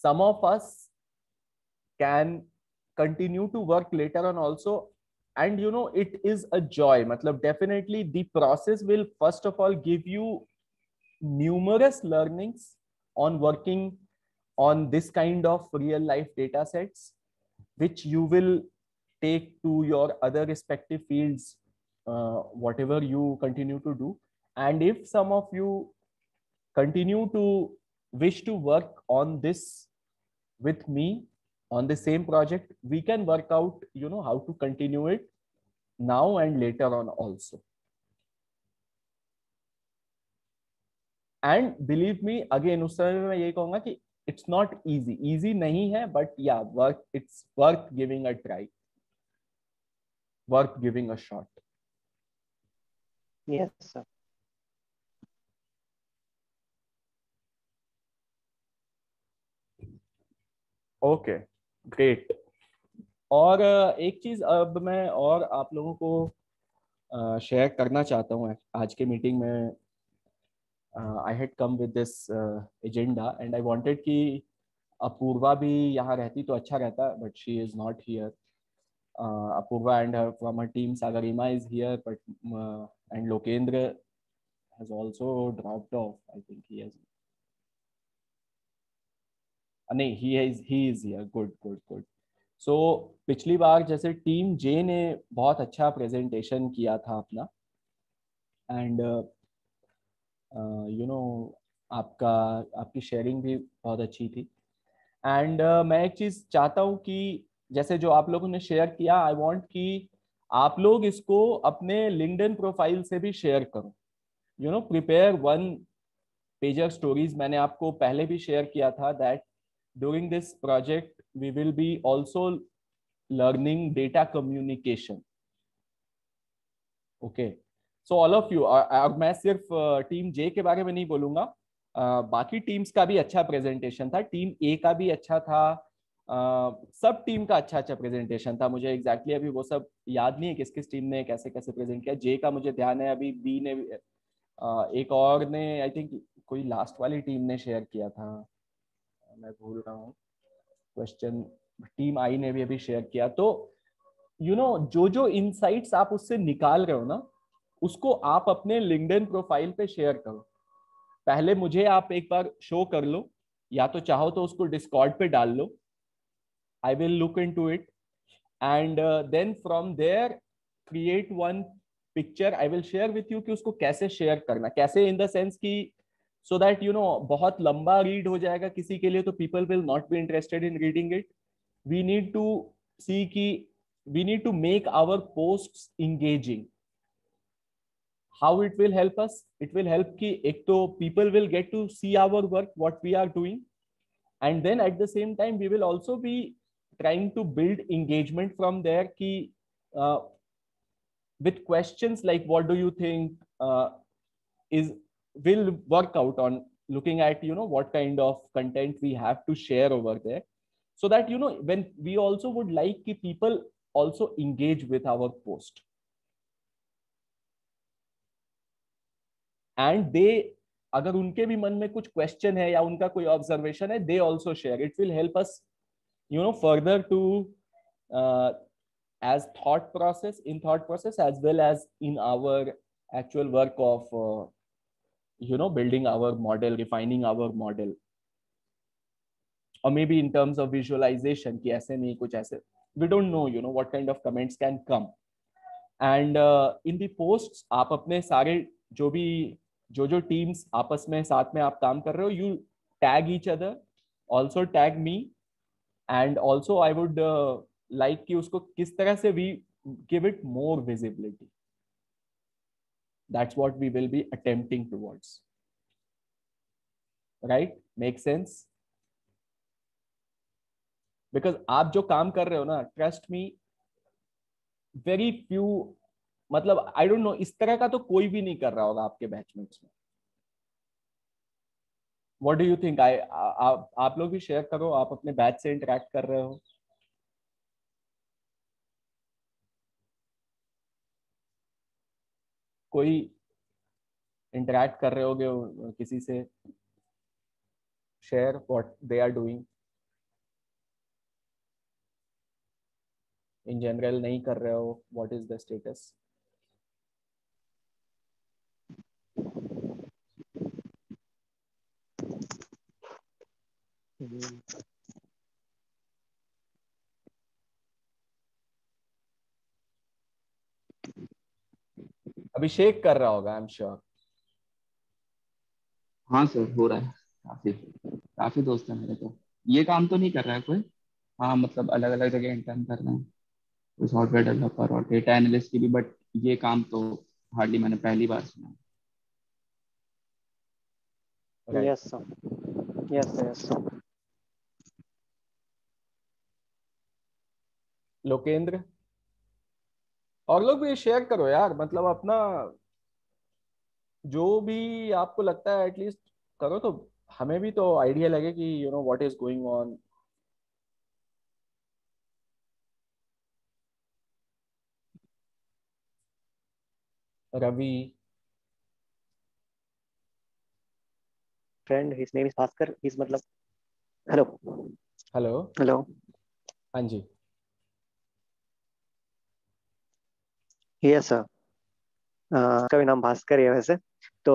some of us can continue to work later on also. And it is a joy. Matlab, definitely the process will first of all give you numerous learnings on working on this kind of real life data sets, which you will take to your other respective fields, whatever you continue to do. And if some of you continue to wish to work on this with me on the same project, we can work out how to continue it now and later on also. And believe me, again उस समय में मैं यही कहूंगा कि it's not easy नहीं है, but yeah, it's worth giving a try, worth giving a shot. Yes, sir. Okay, great. और एक चीज अब मैं और आप लोगों को शेयर करना चाहता हूँ. आज के मीटिंग में I had come with this agenda, and I wanted कि अपूर्वा भी यहाँ रहती तो अच्छा रहता, but she is not here. Apoorva and from her team, Sagarima is here, but and Lokendra has also dropped off. I think he has, नहीं, he is here. Good. So पिछली बार जैसे टीम जे ने बहुत अच्छा प्रेजेंटेशन किया था अपना, एंड आपकी शेयरिंग भी बहुत अच्छी थी. एंड मैं एक चीज चाहता हूँ कि जैसे जो आप लोगों ने शेयर किया, आई वांट कि आप लोग इसको अपने लिंक्डइन प्रोफाइल से भी शेयर करो. Prepare 1 pager stories. मैंने आपको पहले भी शेयर किया था that during this project we will be also learning data communication. Okay, so all of you, मैं सिर्फ टीम जे के बारे में नहीं बोलूंगा, बाकी टीम्स का भी अच्छा प्रेजेंटेशन था. टीम ए का भी अच्छा था, सब टीम का अच्छा प्रेजेंटेशन था. मुझे एग्जैक्टली अभी वो सब याद नहीं है किस किस टीम ने कैसे कैसे प्रेजेंट किया. जे का मुझे ध्यान है, अभी बी ने, एक और ने, आई थिंक कोई लास्ट वाली टीम ने शेयर किया था, मैं भूल रहा हूँ क्वेश्चन. टीम आई ने भी अभी शेयर किया. तो जो इनसाइट्स आप उससे निकाल रहे हो ना, उसको आप अपने लिंक्डइन प्रोफाइल पे शेयर करो. पहले मुझे आप एक बार शो कर लो, या तो चाहो तो उसको डिस्कॉर्ड पे डाल लो, I will look into it, and then from there create one picture, I will share with you कि उसको कैसे शेयर करना, कैसे इन द सेंस कि सो दैट यू नो बहुत लंबा रीड हो जाएगा किसी के लिए तो people will not be interested in reading it. We need to see कि we need to make our posts engaging. How it will help us? It will help कि एक तो people will get to see our work, what we are doing, and then at the same time we will also be trying to build engagement from there कि uh, with questions like what do you think is will work out on looking at what kind of content we have to share over there, so that when we also would like कि people also engage with our post and they अगर उनके भी मन में कुछ question है या उनका कोई ऑब्जर्वेशन है, they also share. It will help us further to as thought process as well as in our actual work of building our model, refining our model, or maybe in terms of visualization कि ऐसे नहीं कुछ ऐसे. We don't know what kind of comments can come, and in the posts आप अपने सारे जो teams आपस में साथ में आप काम कर रहे हो, you tag each other, also tag me, and also I would like कि उसको किस तरह से we give it more visibility. That's what we will be attempting towards. Right? Make sense? Because आप जो काम कर रहे हो ना, trust me, very few, मतलब आई डोंट नो, इस तरह का तो कोई भी नहीं कर रहा होगा आपके बैचमेट्स में. What do you think? आप लोग भी शेयर करो, आप अपने बैच से इंटरेक्ट कर रहे हो. कोई इंटरेक्ट कर रहे होगे किसी से? Share what they are doing. In general नहीं कर रहे हो, what is the status? Abhishek कर रहा होगा, आई एम श्योर. हाँ सर, हो रहा है. काफी काफी दोस्त है मेरे. तो ये काम तो नहीं कर रहा है कोई. हाँ मतलब अलग अलग जगह इंटर्न कर रहे हैं, कोई सॉफ्टवेयर डेवलपर और डेटा एनालिस्ट की भी, बट ये काम तो हार्डली मैंने पहली बार सुना. Yes sir. Yes. लोकेंद्र और लोग भी शेयर करो यार, मतलब अपना जो भी आपको लगता है एटलीस्ट करो, तो हमें भी तो आइडिया लगे कि what is going on. Ravi, Friend, his name is Bhaskar. He's मतलब hello. हेलो. हाँ जी. Yes sir. उसका भी नाम भास्कर है वैसे. तो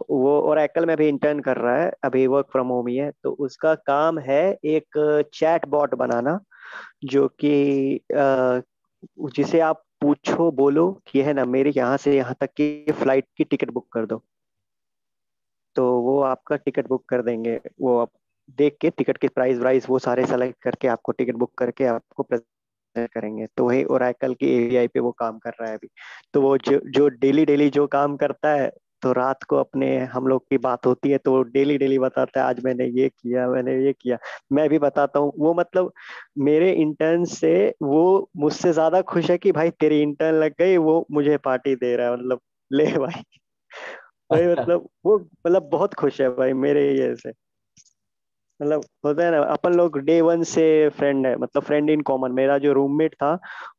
वो ओरेकल में भी इंटर्न कर रहा है, अभी वर्क फ्रॉम होम ही है. तो उसका काम है एक चैट बॉट बनाना, जो कि जिसे आप पूछो बोलो कि है ना मेरे यहाँ से यहाँ तक की फ्लाइट की टिकट बुक कर दो, तो वो आपका टिकट बुक कर देंगे. वो आप देख के टिकट के प्राइस वाइस वो सारे सेलेक्ट करके आपको टिकट बुक करके आपको प्रेजेंट करेंगे. तो वही ओरेकल की एपीआई पे वो काम कर रहा है अभी. तो वो जो डेली डेली जो काम करता है, तो रात को अपने हम लोग की बात होती है तो वो डेली डेली बताता है आज मैंने ये किया, मैंने ये किया. मैं भी बताता हूँ. वो मतलब मेरे इंटर्न से वो मुझसे ज्यादा खुश है कि भाई तेरी इंटर्न लग गई, वो मुझे पार्टी दे रहा है. मतलब ले भाई. भाई मतलब वो मतलब बहुत खुश है भाई मेरे ये से. मतलब होता है ना, अपन लोग डे वन से फ्रेंड है, मतलब फ्रेंड इन कॉमन. मेरा जो रूममेट था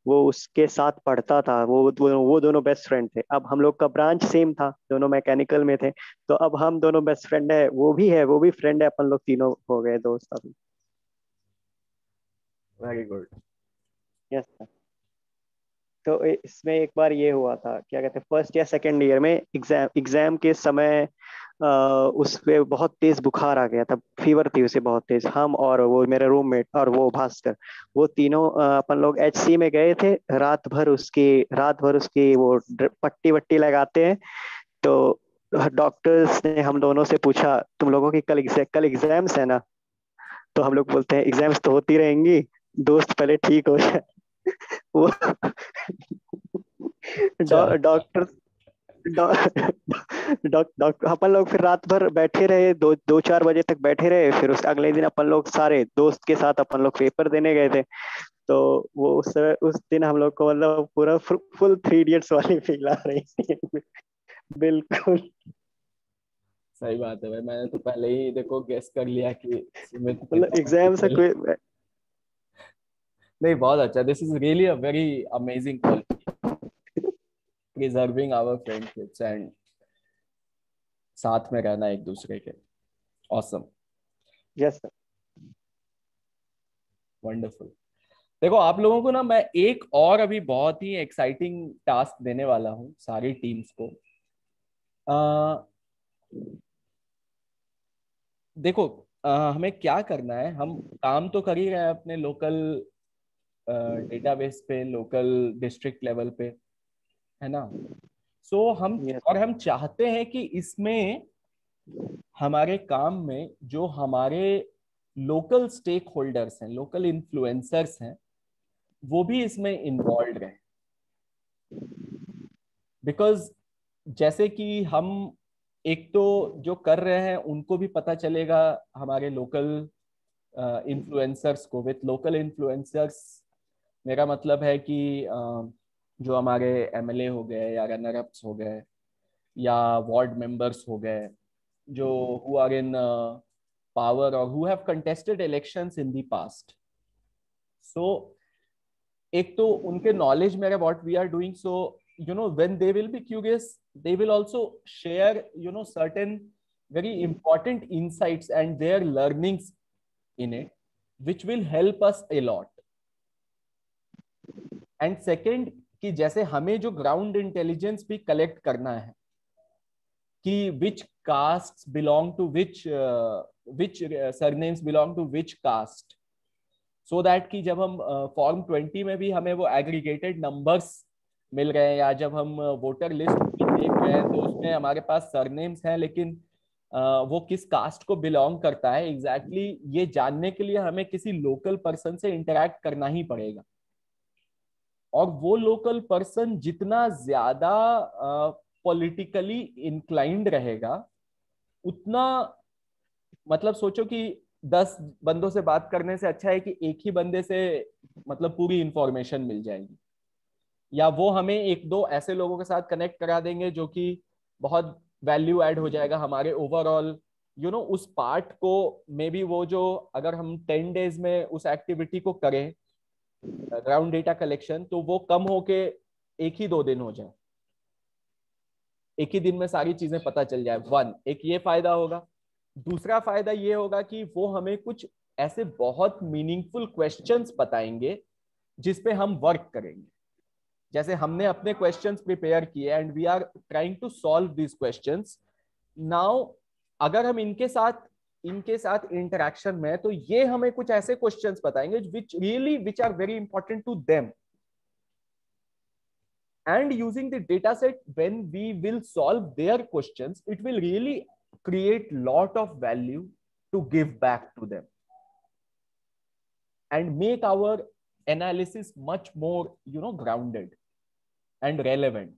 वो उसके साथ पढ़ता था, वो दोनों बेस्ट फ्रेंड थे. अब हम लोग का ब्रांच सेम था, दोनों मैकेनिकल में थे, तो अब हम दोनों बेस्ट फ्रेंड है. वो भी फ्रेंड है, अपन लोग तीनों हो गए दोस्त अभी. Very good. Yes sir. तो इसमें एक बार ये हुआ था, क्या कहते हैं, फर्स्ट या सेकंड ईयर में एग्जाम के समय उस पे बहुत तेज बुखार आ गया था, फीवर थी उसे बहुत तेज। हम और वो मेरे रूममेट और वो भास्कर, वो तीनों अपन लोग HC में गए थे। रात भर उसकी वो पट्टी वट्टी लगाते हैं। तो डॉक्टर्स ने हम दोनों से पूछा, तुम लोगों की कल एग्जाम्स है ना? तो हम लोग बोलते हैं एग्जाम्स तो होती रहेंगी, दोस्त पहले ठीक हो जाए। वो डॉक्टर डॉक्टर अपन लोग फिर रात भर बैठे रहे, 2-4 बजे तक बैठे रहे। फिर उस अगले दिन अपन लोग सारे दोस्त के साथ अपन लोग पेपर देने गए थे। तो वो उस दिन हम लोग को मतलब पूरा फुल 3 इडियट्स वाली फील आ रही थी। बिल्कुल सही बात है भाई, मैंने तो पहले ही देखो गेस कर लिया कि सुमित मतलब कितना एग्जाम से कोई नहीं, बहुत अच्छा। This is really a very amazing quality, preserving our friendships and साथ में रहना एक दूसरे के। Awesome, yes sir. वंडरफुल। देखो आप लोगों को ना मैं एक और अभी बहुत ही एक्साइटिंग टास्क देने वाला हूँ सारी टीम्स को। देखो हमें क्या करना है, हम काम तो कर ही रहे हैं अपने लोकल डेटाबेस पे, लोकल डिस्ट्रिक्ट लेवल पे, है ना। सो हम चाहते हैं कि इसमें हमारे काम में जो हमारे लोकल स्टेक होल्डर्स हैं, लोकल इन्फ्लुएंसर्स हैं, वो भी इसमें इन्वॉल्व रहे। बिकॉज जैसे कि हम एक तो जो कर रहे हैं उनको भी पता चलेगा, हमारे लोकल इन्फ्लुएंसर्स को। विथ लोकल इन्फ्लुएंसर्स मेरा मतलब है कि जो हमारे MLA हो गए या रनर अप्स हो गए या वार्ड मेंबर्स हो गए, जो हु आर इन पावर और who have contested elections in the past. So एक तो उनके नॉलेज में what we are doing, so when they will be curious, they will also share certain very important insights and their learnings in it, which will help us a lot. And second, कि जैसे हमें जो ground intelligence भी collect करना है कि which castes belong to which surnames belong to which caste, so that कि जब हम फॉर्म 20 में भी हमें वो एग्रीगेटेड नंबर्स मिल रहे हैं, या जब हम वोटर लिस्ट देख रहे हैं तो उसमें हमारे पास सरनेम्स हैं, लेकिन वो किस कास्ट को बिलोंग करता है एग्जैक्टली ये जानने के लिए हमें किसी लोकल पर्सन से इंटरेक्ट करना ही पड़ेगा। और वो लोकल पर्सन जितना ज्यादा पॉलिटिकली इंक्लाइंड रहेगा, उतना मतलब सोचो कि 10 बंदों से बात करने से अच्छा है कि एक ही बंदे से मतलब पूरी इंफॉर्मेशन मिल जाएगी, या वो हमें 1-2 ऐसे लोगों के साथ कनेक्ट करा देंगे जो कि बहुत वैल्यू ऐड हो जाएगा हमारे ओवरऑल उस पार्ट को। मे बी वो जो अगर हम 10 डेज में उस एक्टिविटी को करें ग्राउंड डेटा कलेक्शन, तो वो कम होके 1 ही 2 दिन हो जाए, 1 ही दिन में सारी चीजें पता चल जाए। एक ये फायदा होगा। दूसरा फायदा ये होगा कि वो हमें कुछ ऐसे बहुत मीनिंगफुल क्वेश्चंस बताएंगे जिस पे हम वर्क करेंगे। जैसे हमने अपने क्वेश्चंस प्रिपेयर किए and we are trying to solve this questions now. अगर हम इनके साथ इंटरेक्शन में, तो ये हमें कुछ ऐसे क्वेश्चंस बताएंगे which are very important to them, and using the data set when we will solve their questions, it will really create lot of value to give back to them and make our analysis much more grounded and relevant.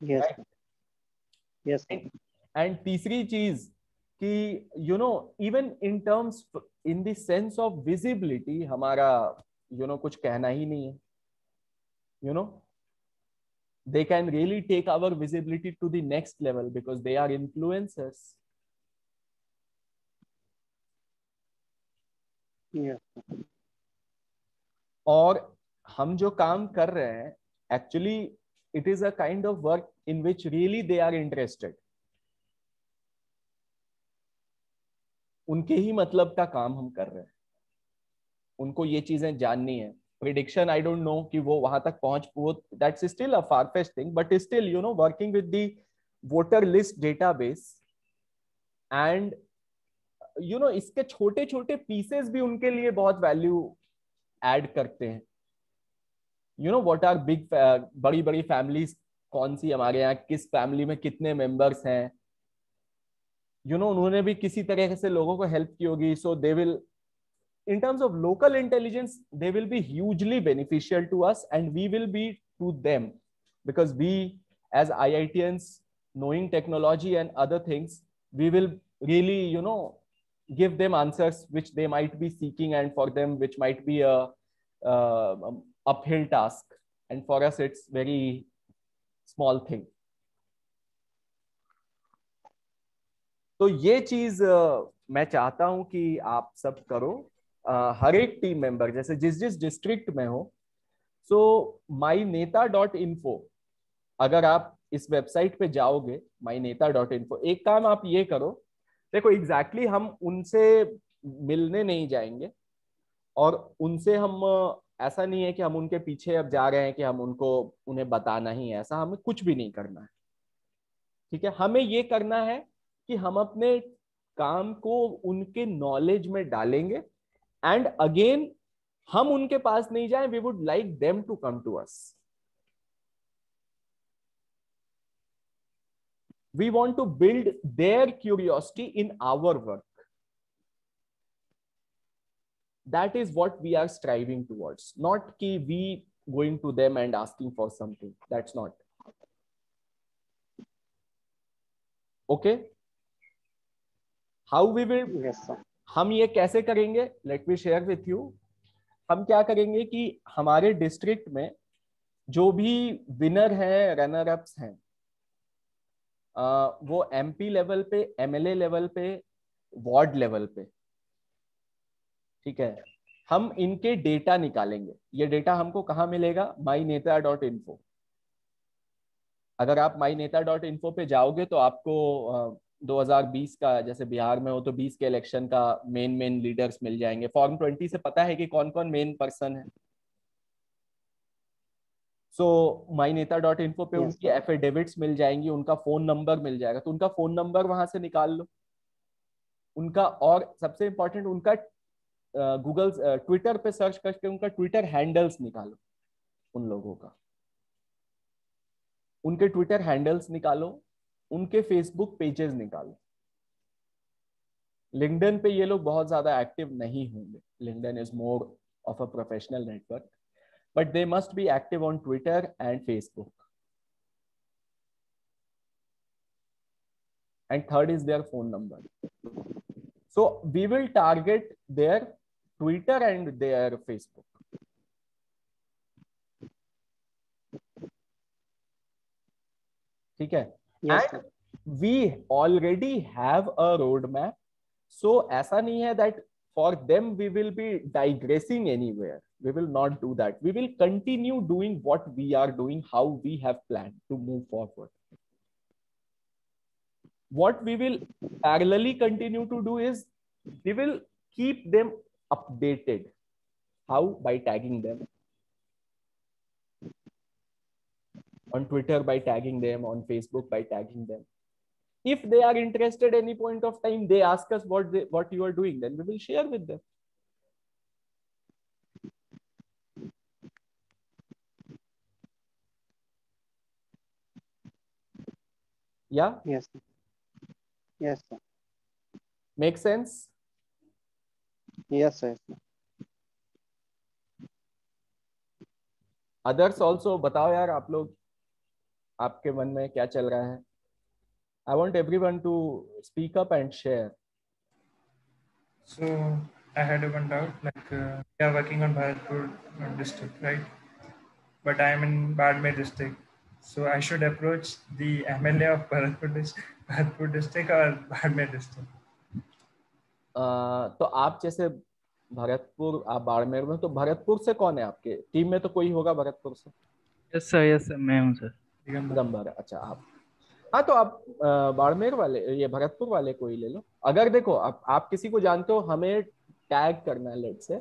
Yes. Right? Yes. And तीसरी चीज कि even in terms in the sense of visibility हमारा कुछ कहना ही नहीं है। They can really take our visibility to the next level because they are influencers. Yeah. और हम जो काम कर रहे हैं actually it is a kind of work in which really they are interested. उनके ही मतलब का काम हम कर रहे हैं, उनको ये चीजें जाननी है। prediction I don't know कि वो वहां तक पहुंच, वो that's still a far-fetched thing, but still you know working with the voter list database and you know इसके छोटे छोटे pieces भी उनके लिए बहुत value add करते हैं. You know what are big बड़ी बड़ी families कौन सी हमारे यहाँ, किस फैमिली में कितने मेंबर्स हैं, you know उन्होंने भी किसी तरह से लोगों को हेल्प की होगी. So they will, in terms of local intelligence, they will be hugely beneficial to us and we will be to them, because we as IITians knowing technology and other things, we will really you know give them answers which they might be seeking, and for them which might be a uphill task, and for us it's very small thing. तो ये चीज मैं चाहता हूं कि आप सब करो, हर एक टीम मेंबर जैसे जिस जिस डिस्ट्रिक्ट में हो. सो myneta.info, अगर आप इस वेबसाइट पे जाओगे myneta.info, एक काम आप ये करो, देखो एग्जैक्टली हम उनसे मिलने नहीं जाएंगे और उनसे हम ऐसा नहीं है कि हम उनके पीछे अब जा रहे हैं कि हम उन्हें बताना ही है, ऐसा हमें कुछ भी नहीं करना है. ठीक है, हमें ये करना है कि हम अपने काम को उनके नॉलेज में डालेंगे एंड अगेन हम उनके पास नहीं जाएं, we would like them to come to us. We want to build their curiosity in our work. That is what we are striving towards, not कि we going to them and asking for something. That's not okay. How we will, हम ये कैसे करेंगे, let me share with you. हम क्या करेंगे कि हमारे डिस्ट्रिक्ट में जो भी विनर हैं, रनर अप्स हैं, वो एमपी लेवल पे, एमएलए लेवल पे, वार्ड लेवल पे, ठीक है, हम इनके डेटा निकालेंगे. ये डेटा हमको कहाँ मिलेगा, myneta.info. अगर आप myneta.info पे जाओगे तो आपको 2020 का, जैसे बिहार में हो तो 20 के इलेक्शन का मेन लीडर्स मिल जाएंगे. फॉर्म 20 से पता है कि कौन कौन मेन पर्सन है. सो myneta.info पे उनकी एफिडेविट्स मिल जाएंगी, उनका फोन नंबर मिल जाएगा, तो उनका फोन नंबर वहां से निकाल लो उनका. और सबसे इंपॉर्टेंट, उनका गूगल ट्विटर पे सर्च करके उनका ट्विटर हैंडल्स निकालो. उन लोगों का उनके ट्विटर हैंडल्स निकालो, उनके फेसबुक पेजेस निकालो. लिंक्डइन पे ये लोग बहुत ज्यादा एक्टिव नहीं होंगे, LinkedIn is more of a professional network, but they must be active on Twitter and Facebook. And third is their phone number. So we will target their Twitter and their Facebook. ठीक है. And we already have a road map. So ऐसा नहीं है that for them we will be digressing anywhere. We will not do that. We will continue doing what we are doing, how we have planned to move forward. What we will parallelly continue to do is we will keep them updated. How? By tagging them on Twitter, by tagging them on Facebook, by tagging them. If they are interested any point of time, they ask us what you are doing, then we will share with them. Yeah? Yes. Yes, sir. Make sense? Yes, sir. Others also, बताओ यार आप लोग, आपके मन में क्या चल रहा है? I want everyone to speak up and share. So I had one doubt, like we are working on Bharatpur district, right? But I am in Badmer district. So I should approach the MLA of Bharatpur district or Badmer district? तो आप जैसे भरतपुर, आप बाड़मेर में, तो भरतपुर से कौन है आपके टीम में? तो कोई होगा भरतपुर से? यस सर, मैं हूँ सर. दिगंबर. अच्छा, आप, हाँ, तो आप बाड़मेर वाले, ये भरतपुर वाले को ही ले लो. अगर देखो आप किसी को जानते हो, हमें टैग करना है. लेट से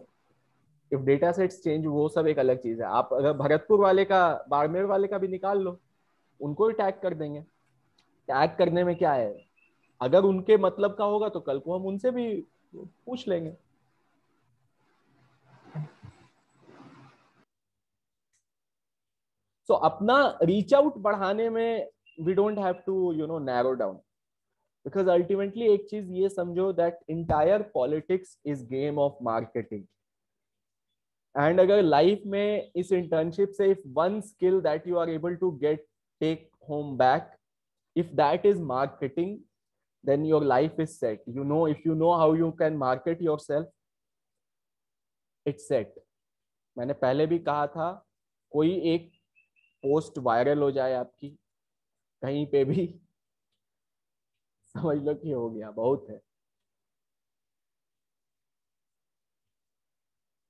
इफ डेटा सेट्स चेंज, वो सब एक अलग चीज है। आप अगर भरतपुर वाले का, बाड़मेर वाले का भी निकाल लो, उनको ही टैग कर देंगे। टैग करने में क्या है, अगर उनके मतलब का होगा तो कल को हम उनसे भी पूछ लेंगे। सो अपना रीच आउट बढ़ाने में we don't have to narrow down, because ultimately एक चीज ये समझो that entire politics is game of marketing. And अगर लाइफ में इस इंटर्नशिप से if one skill that you are able to get take home back, if that is marketing, then your life is set. If you know how you can market yourself, it's set. मैंने पहले भी कहा था, कोई एक post viral हो जाए आपकी कहीं पे भी, समझ लो कि हो गया, बहुत है।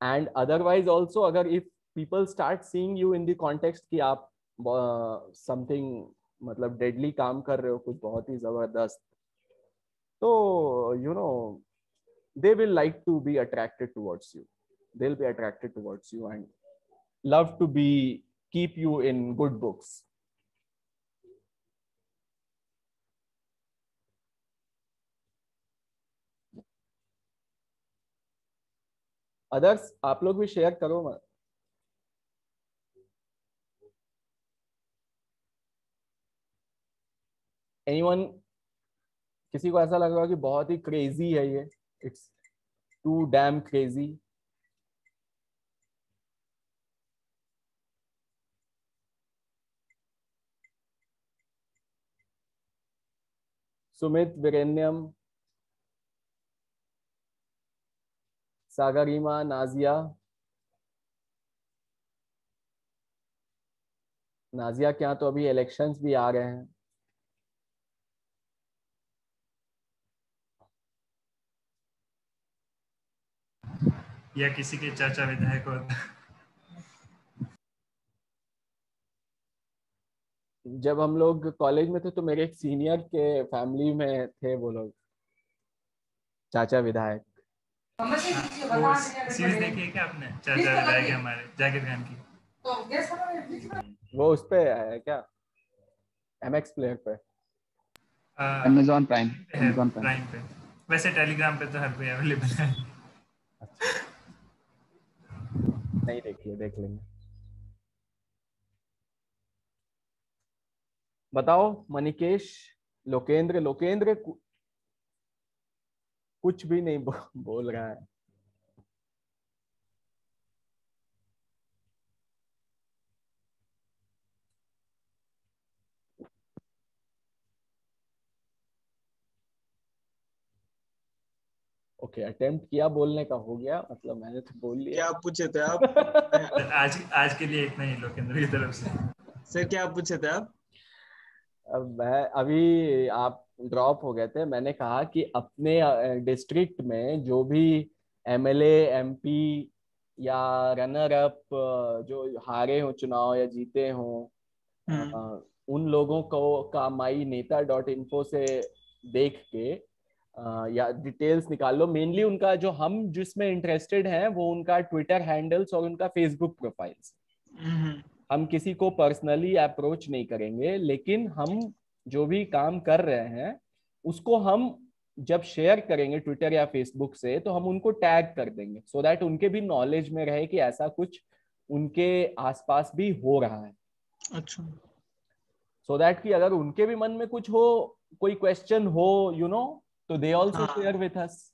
एंड अदरवाइज ऑल्सो, अगर if people start seeing you in the context कि आप समथिंग मतलब डेडली काम कर रहे हो, कुछ बहुत ही जबरदस्त, तो they will like to be attracted towards you. They'll be attracted towards you and love to keep you in good books. Others, आप लोग भी शेयर करो मत। Anyone, किसी को ऐसा लग रहा है कि बहुत ही क्रेजी है ये, it's too damn crazy? Sumit, Veerenyam, Sagarima, Nazia. Nazia क्या, तो अभी इलेक्शंस भी आ रहे हैं। या किसी के चाचा विधायक होता। जब हम लोग कॉलेज में थे तो मेरे एक सीनियर के फैमिली में थे वो लोग चाचा विधायक। सीरीज देखी है क्या आपने, चाचा विधायक है हमारे, जाकिर खान की? वो उस पे है क्या, MX प्लेयर पे? Amazon Prime पे। वैसे टेलीग्राम पे तो हर कोई अवेलेबल है। नहीं देखिए, देख लेंगे। बताओ मनिकेश, लोकेंद्र कुछ भी नहीं बोल रहा है। ओके, अटेम्प्ट किया बोलने का, हो गया, मतलब मैंने तो बोल लिया। क्या पूछे थे आप? आज के लिए इतना ही लोकेंद्र की तरफ से। सर क्या पूछे थे आप? अब मैं अभी, आप ड्रॉप हो गए थे, मैंने कहा कि अपने डिस्ट्रिक्ट में जो भी MLA MP या रनर अप जो हारे हो चुनाव या जीते हो, उन लोगों को का myNeta.info से देख के या डिटेल्स निकाल लो। मेनली उनका जो, हम जिसमें इंटरेस्टेड हैं वो उनका ट्विटर हैंडल्स और उनका फेसबुक प्रोफाइल्स। हम किसी को पर्सनली अप्रोच नहीं करेंगे, लेकिन हम जो भी काम कर रहे हैं उसको हम जब शेयर करेंगे ट्विटर या फेसबुक से, तो हम उनको टैग कर देंगे, सो दैट उनके भी नॉलेज में रहे कि ऐसा कुछ उनके आसपास भी हो रहा है। अच्छा। सो दैट कि अगर उनके भी मन में कुछ हो, कोई क्वेश्चन हो, तो they also share with us,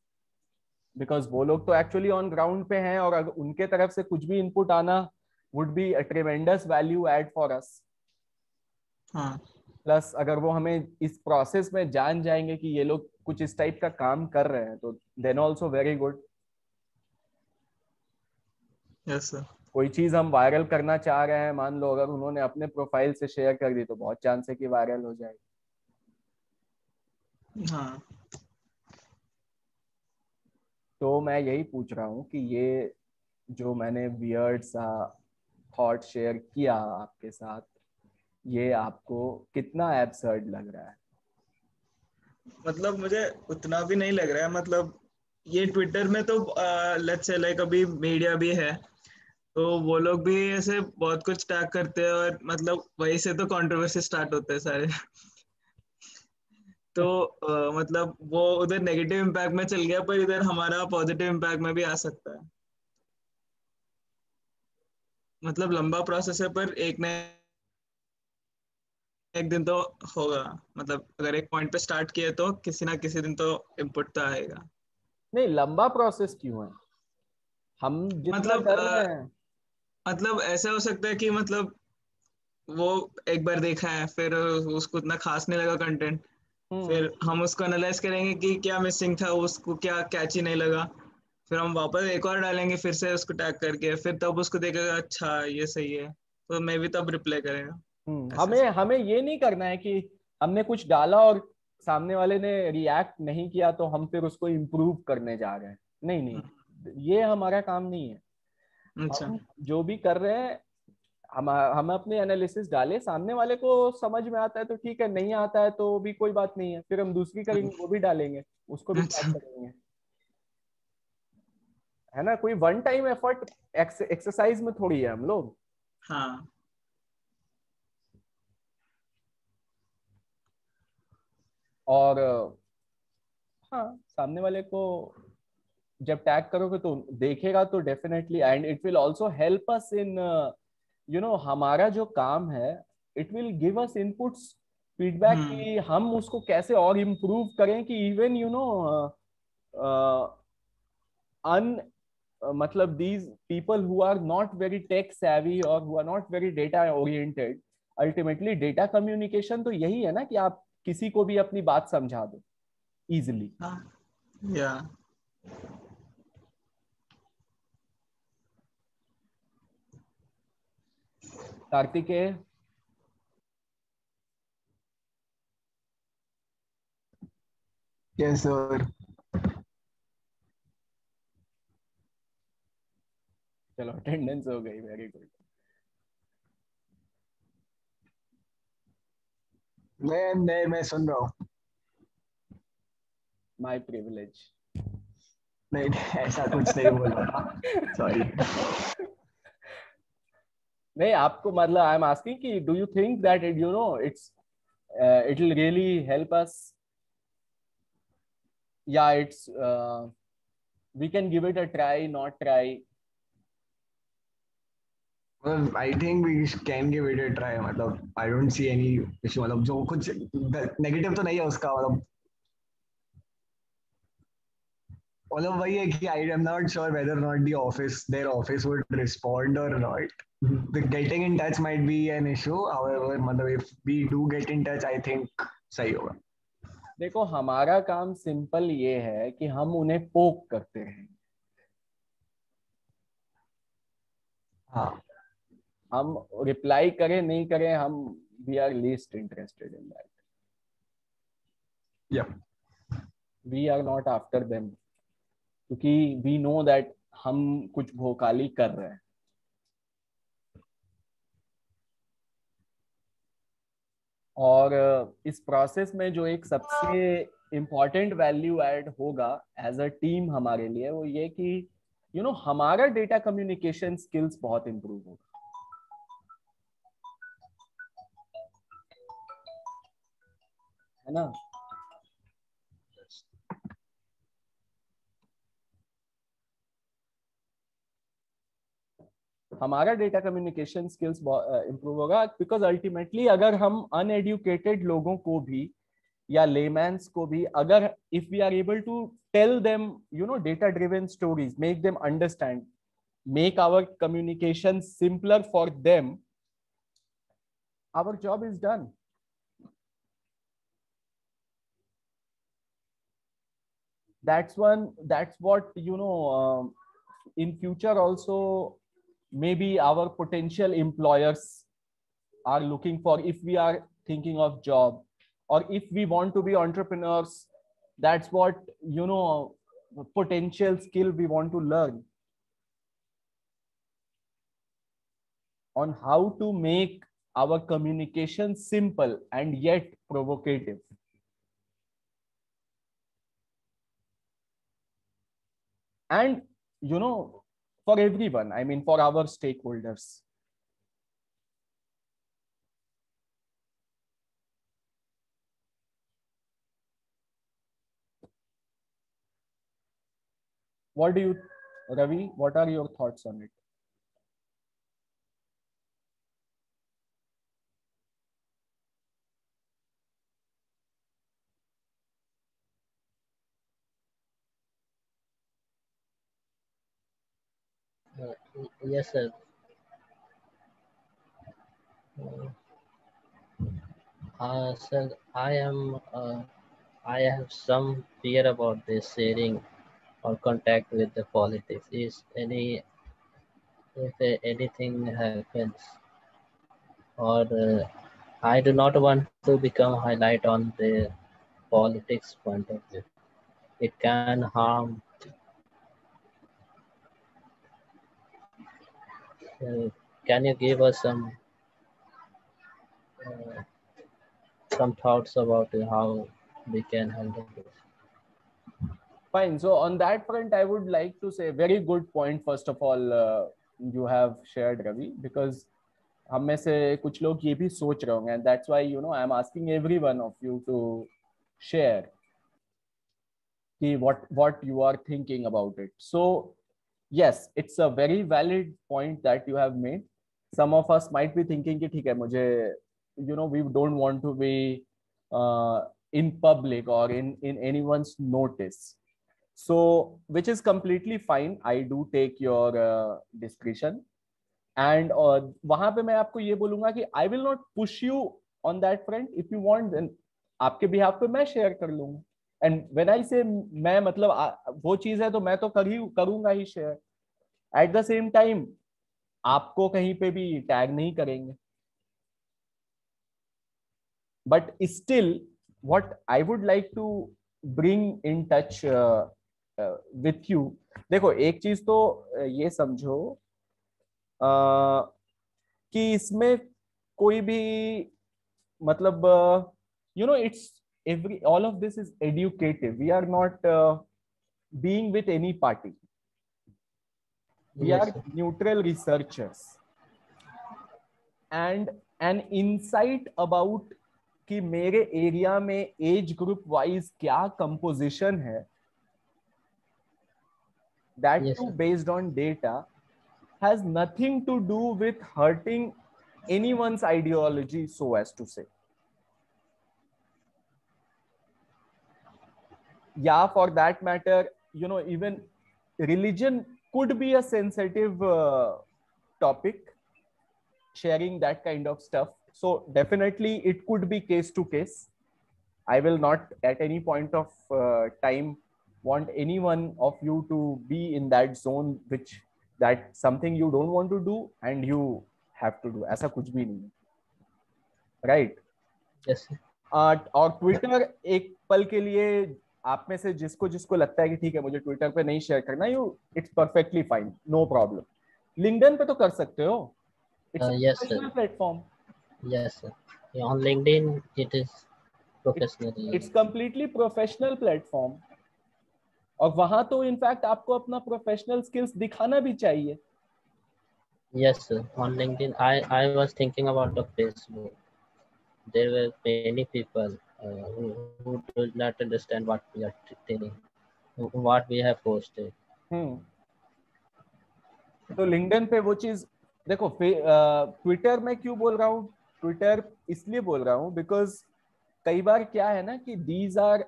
because वो लोग तो एक्चुअली ऑन ग्राउंड पे हैं, और अगर उनके तरफ से कुछ भी इनपुट आना would be a tremendous value add for us. Plus अगर वो हमें इस प्रोसेस में जान जाएंगे कि ये लोग कुछ इस टाइप का काम कर रहे हैं, तो then also very good. Yes sir. कोई चीज हम वायरल करना चाह रहे हैं, मान लो अगर उन्होंने अपने प्रोफाइल से शेयर कर दी, तो बहुत चांस है कि वायरल हो जाएगी। हाँ। तो मैं यही पूछ रहा हूँ कि ये जो मैंने वियर्ड सा थॉट शेयर किया आपके साथ, ये आपको कितना एब्सर्ड लग रहा है? मतलब मुझे उतना भी नहीं लग रहा है, मतलब ये ट्विटर में तो लेट्स से लाइक अभी मीडिया भी है, तो वो लोग भी ऐसे बहुत कुछ टैग करते हैं और मतलब वही से तो कंट्रोवर्सी स्टार्ट होते हैं सारे। तो मतलब वो उधर नेगेटिव इम्पैक्ट में चल गया, पर इधर हमारा पॉजिटिव इम्पैक्ट में भी आ सकता है। मतलब लंबा प्रोसेस है, पर एक न एक दिन तो होगा। मतलब अगर एक पॉइंट पे स्टार्ट किए तो किसी ना किसी दिन तो इनपुट तो आएगा। नहीं, लंबा प्रोसेस क्यों है? हम जितना मतलब कर रहे हैं। मतलब ऐसा हो सकता है कि मतलब वो एक बार देखा है, फिर उसको इतना खास नहीं लगा कंटेंट, फिर हम उसको एनालाइज करेंगे कि क्या मिसिंग था, उसको क्या कैची नहीं लगा, फिर हम वापस एक और डालेंगे फिर से उसको टैग करके, फिर तब उसको देखेगा अच्छा ये सही है, तो मैं भी तब रिप्लाई करेगा। ऐसा हमें हमें ये नहीं करना है कि हमने कुछ डाला और सामने वाले ने रिएक्ट नहीं किया तो हम फिर उसको इम्प्रूव करने जा रहे हैं। नहीं नहीं, ये हमारा काम नहीं है। अच्छा। हम जो भी कर रहे हैं, हम अपने एनालिसिस डाले, सामने वाले को समझ में आता है तो ठीक है, नहीं आता है तो भी कोई बात नहीं है, फिर हम दूसरी करेंगे, वो भी डालेंगे, उसको भी स्टार्ट अच्छा। करेंगे। है ना, कोई वन टाइम एफर्ट एक्सरसाइज में थोड़ी है हम लोग। हाँ। और हाँ, सामने वाले को जब टैग करोगे तो देखेगा तो definitely, and it will also help us in हमारा जो काम है, it will give us inputs, feedback कि हम उसको कैसे और इम्प्रूव करें, कि इवन अन मतलब these people who are not very tech savvy or who are not very data oriented, ultimately data communication तो यही है ना कि आप किसी को भी अपनी बात समझा दो इजिली। या कार्तिकेय, यस सर। चलो अटेंडेंस हो गई, वेरी गुड। मैं सुन रहा हूँ। My privilege. नहीं ऐसा कुछ नहीं बोला था, सॉरी। नहीं, आपको मतलब आई एम आस्किंग कि do you think that it's it will really help us, या it's we can give it a try, not try? Well, I think we can give it a try. मतलब I don't see any issue। मतलब जो कुछ negative तो नहीं है उसका। मतलब वही है कि I am not sure whether or not their office would respond or not. The getting in touch might be an issue. However, मतलब if we do get in touch, I think सही होगा। देखो, हमारा काम सिंपल ये है कि हम उन्हें पोक करते रहें। हाँ, हम रिप्लाई करें नहीं करें, हम we are least interested in that. Yep. We are not after them, क्योंकि वी नो दैट हम कुछ भोकाली कर रहे हैं। और इस प्रोसेस में जो एक सबसे इम्पॉर्टेंट वैल्यू ऐड होगा एज अ टीम हमारे लिए, वो ये कि हमारा डेटा कम्युनिकेशन स्किल्स बहुत इंप्रूव होगा। है ना? हमारा डेटा कम्युनिकेशन स्किल्स इंप्रूव होगा, बिकॉज अल्टीमेटली अगर हम अनएडुकेटेड लोगों को भी या लेमैन्स को भी, अगर if we are able to tell them data driven stories, make them understand, make our communication simpler for them, our job is done. That's what in future also maybe our potential employers are looking for, if we are thinking of job, or if we want to be entrepreneurs, that's what potential skill we want to learn, on how to make our communication simple and yet provocative. and for everyone, I mean for our stakeholders. What do you, Ravi, what are your thoughts on it? Yes, sir. Sir, I have some fear about this sharing or contact with the politics. If anything happens, or I do not want to become highlight on the politics point of view. It can harm. Can you give us some thoughts about how we can handle this? Fine. So on that front, I would like to say very good point. First of all, you have shared, Ravi, because हम में से कुछ लोग ये भी सोच रहे होंगे, and that's why I am asking every one of you to share what you are thinking about it. So yes, it's a very valid point that you have made. Some of us might be thinking कि ठीक है, मुझे we don't want to be in public or in anyone's notice. So which is completely fine. I do take your discretion. And वहां पे मैं आपको ये बोलूंगा कि I will not push you on that front. If you want, then आपके behalf पे मैं share कर लूंगा. And when I say मैं मतलब वो चीज है तो मैं तो करूंगा ही share. At the same time, आपको कहीं पे भी tag नहीं करेंगे. But still, what I would like to bring in touch with you. देखो एक चीज तो ये समझो कि इसमें कोई भी मतलब it's all of this is educative. We are not being with any party. We are neutral researchers, and an insight about कि मेरे एरिया में एज ग्रुप वाइज क्या कंपोजिशन है, that too based on data, has nothing to do with hurting anyone's ideology, so as to say. Yeah, for that matter, even religion could be a sensitive topic, sharing that kind of stuff. So definitely it could be case to case. I will not at any point of time want any one of you to be in that zone which that something you don't want to do and you have to do. ऐसा कुछ भी नहीं है, right? Yes. और Twitter एक पल के लिए आप में से जिसको लगता है कि ठीक है मुझे ट्विटर पे नहीं शेयर करना, it's perfectly fine, no problem. LinkedIn पे तो कर सकते हो. It's a professional platform. Yes, sir. On LinkedIn, it is professional. It's completely professional platform. और वहां तो इनफैक्ट आपको अपना प्रोफेशनल स्किल्स दिखाना भी चाहिए. Yes, sir. On LinkedIn, I was thinking about the Facebook. There were many people who did not understand what we are telling, what we have posted. तो LinkedIn पे वो चीज देखो. ट्विटर में क्यों बोल रहा हूँ, ट्विटर इसलिए बोल रहा हूँ बिकॉज कई बार क्या है ना कि these are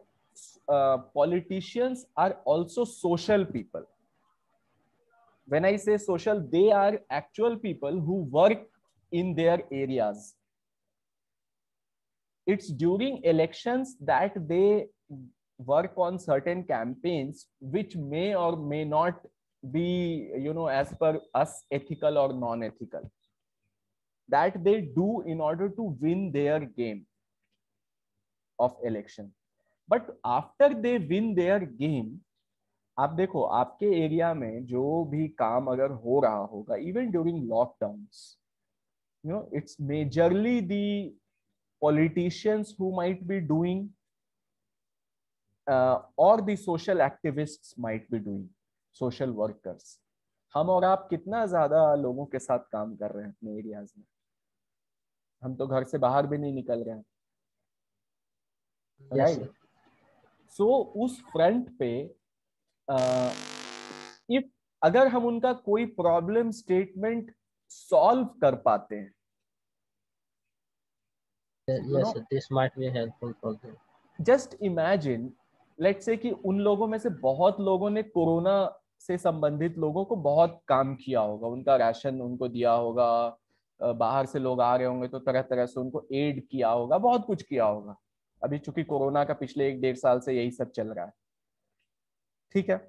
politicians are also social people. When I say social, they are actual people who work in their areas. It's during elections that they work on certain campaigns which may or may not be as per us ethical or non-ethical, that they do in order to win their game of election. But after they win their game, आप देखो आपके area में जो भी काम अगर हो रहा होगा, even during lockdowns, it's majorly the politicians who might be doing or the social activists might be doing. Social workers, हम और आप कितना ज्यादा लोगों के साथ काम कर रहे हैं अपने एरियाज में? हम तो घर से बाहर भी नहीं निकल रहे हैं, राइट? सो उस फ्रंट पे इफ अगर हम उनका कोई प्रॉब्लम स्टेटमेंट सॉल्व कर पाते हैं, yes, this might be helpful for them. Just imagine, let's say कि उन लोगों में से बहुत लोगों ने कोरोना से संबंधित लोगों को बहुत काम किया होगा, उनका राशन उनको दिया होगा, बाहर से लोग आ रहे होंगे तो तरह तरह से उनको एड किया होगा, बहुत कुछ किया होगा। अभी चूंकि कोरोना का पिछले 1-1.5 साल से यही सब चल रहा है, ठीक है?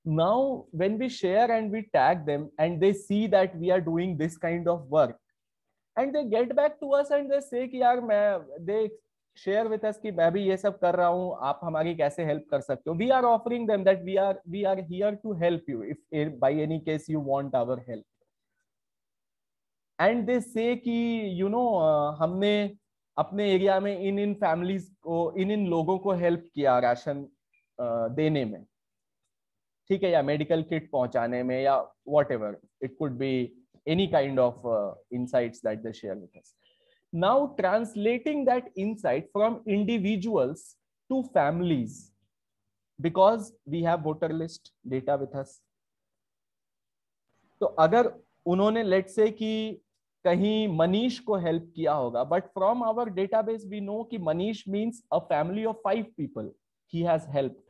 Now when we share and we tag them and they see that we are doing this kind of work and they get back to us and they say कि यार they share with us कि मैं भी ये सब कर रहा हूँ, आप हमारी कैसे हेल्प कर सकते हो? We are offering them that we are here to help you if by any case you want our help. And they say कि हमने अपने एरिया में इन फैमिलीज को, इन लोगों को हेल्प किया राशन देने में, ठीक है, या मेडिकल किट पहुंचाने में, या whatever it could be, any kind of insights that they share with us. Now translating that insight from individuals to families, because we have voter list data with us. तो अगर उन्होंने let's say कि कहीं मनीष को help किया होगा, but from our database we know कि Manish means a family of 5 people he has helped.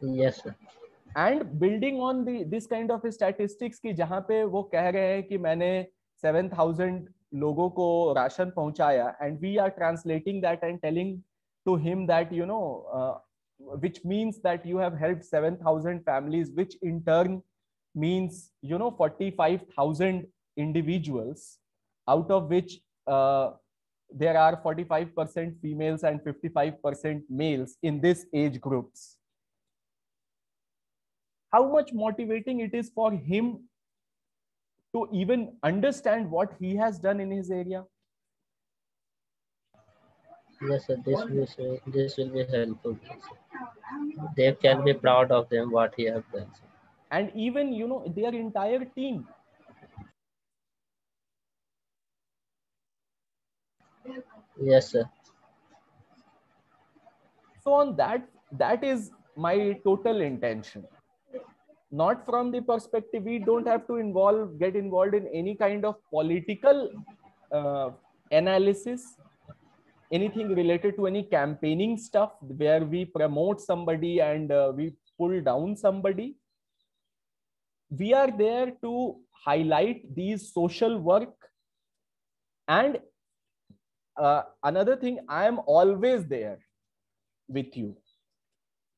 Yes sir. And building on this kind of statistics कि जहाँ पे वो कह रहे हैं कि मैंने 7,000 लोगों को राशन पहुंचाया, and we are translating that and telling to him that which means that you have helped 7,000 families, which in turn means 45,000 individuals, out of which there are 45% females and 55% males in this age groups. How much motivating it is for him to even understand what he has done in his area. Yes sir, this will be helpful. They can be proud of them what he has done. And even their entire team. Yes sir. So on that is my total intention. Not from the perspective, we don't have to get involved in any kind of political analysis, anything related to any campaigning stuff where we promote somebody and we pull down somebody. We are there to highlight these social work. And another thing, I am always there with you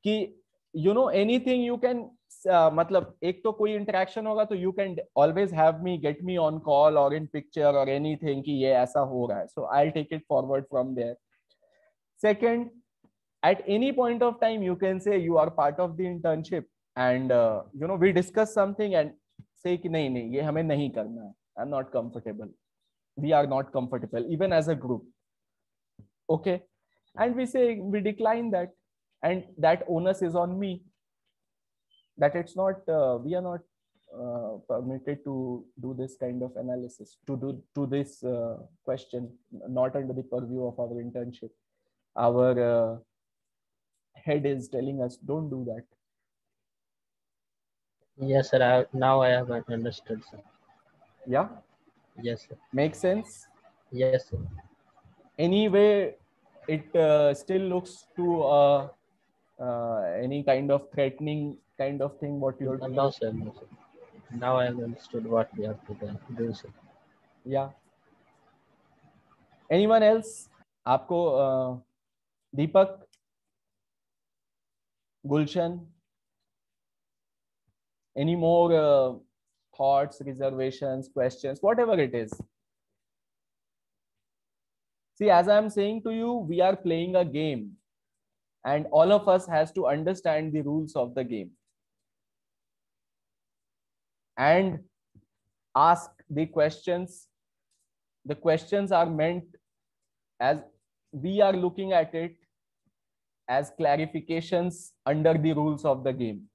कि anything you can मतलब एक तो कोई interaction होगा तो you can always have me, get me on call or in picture or anything कि ये ऐसा हो रहा है, so I'll take it forward from there. Second, at any point of time you can say you are part of the internship and we discuss something and say कि नहीं ये हमें नहीं करना है, I'm not comfortable, we are not comfortable even as a group, okay, and we say we decline that, and that onus is on me, that it's not we are not permitted to do this kind of analysis, to this question, not under the purview of our internship. Our head is telling us don't do that. Yes sir, now I have understood sir. Yeah. Yes sir. Makes sense. Yes sir. Anyway, it still looks to any kind of threatening kind of thing what you're doing? No sir, no sir. Now I have understood what we have to do sir. Yeah. Anyone else? आपको दीपक, Gulshan, any more thoughts, reservations, questions, whatever it is? See, as I'm saying to you, we are playing a game and all of us has to understand the rules of the game and ask the questions. The questions are meant as we are looking at it as clarifications under the rules of the game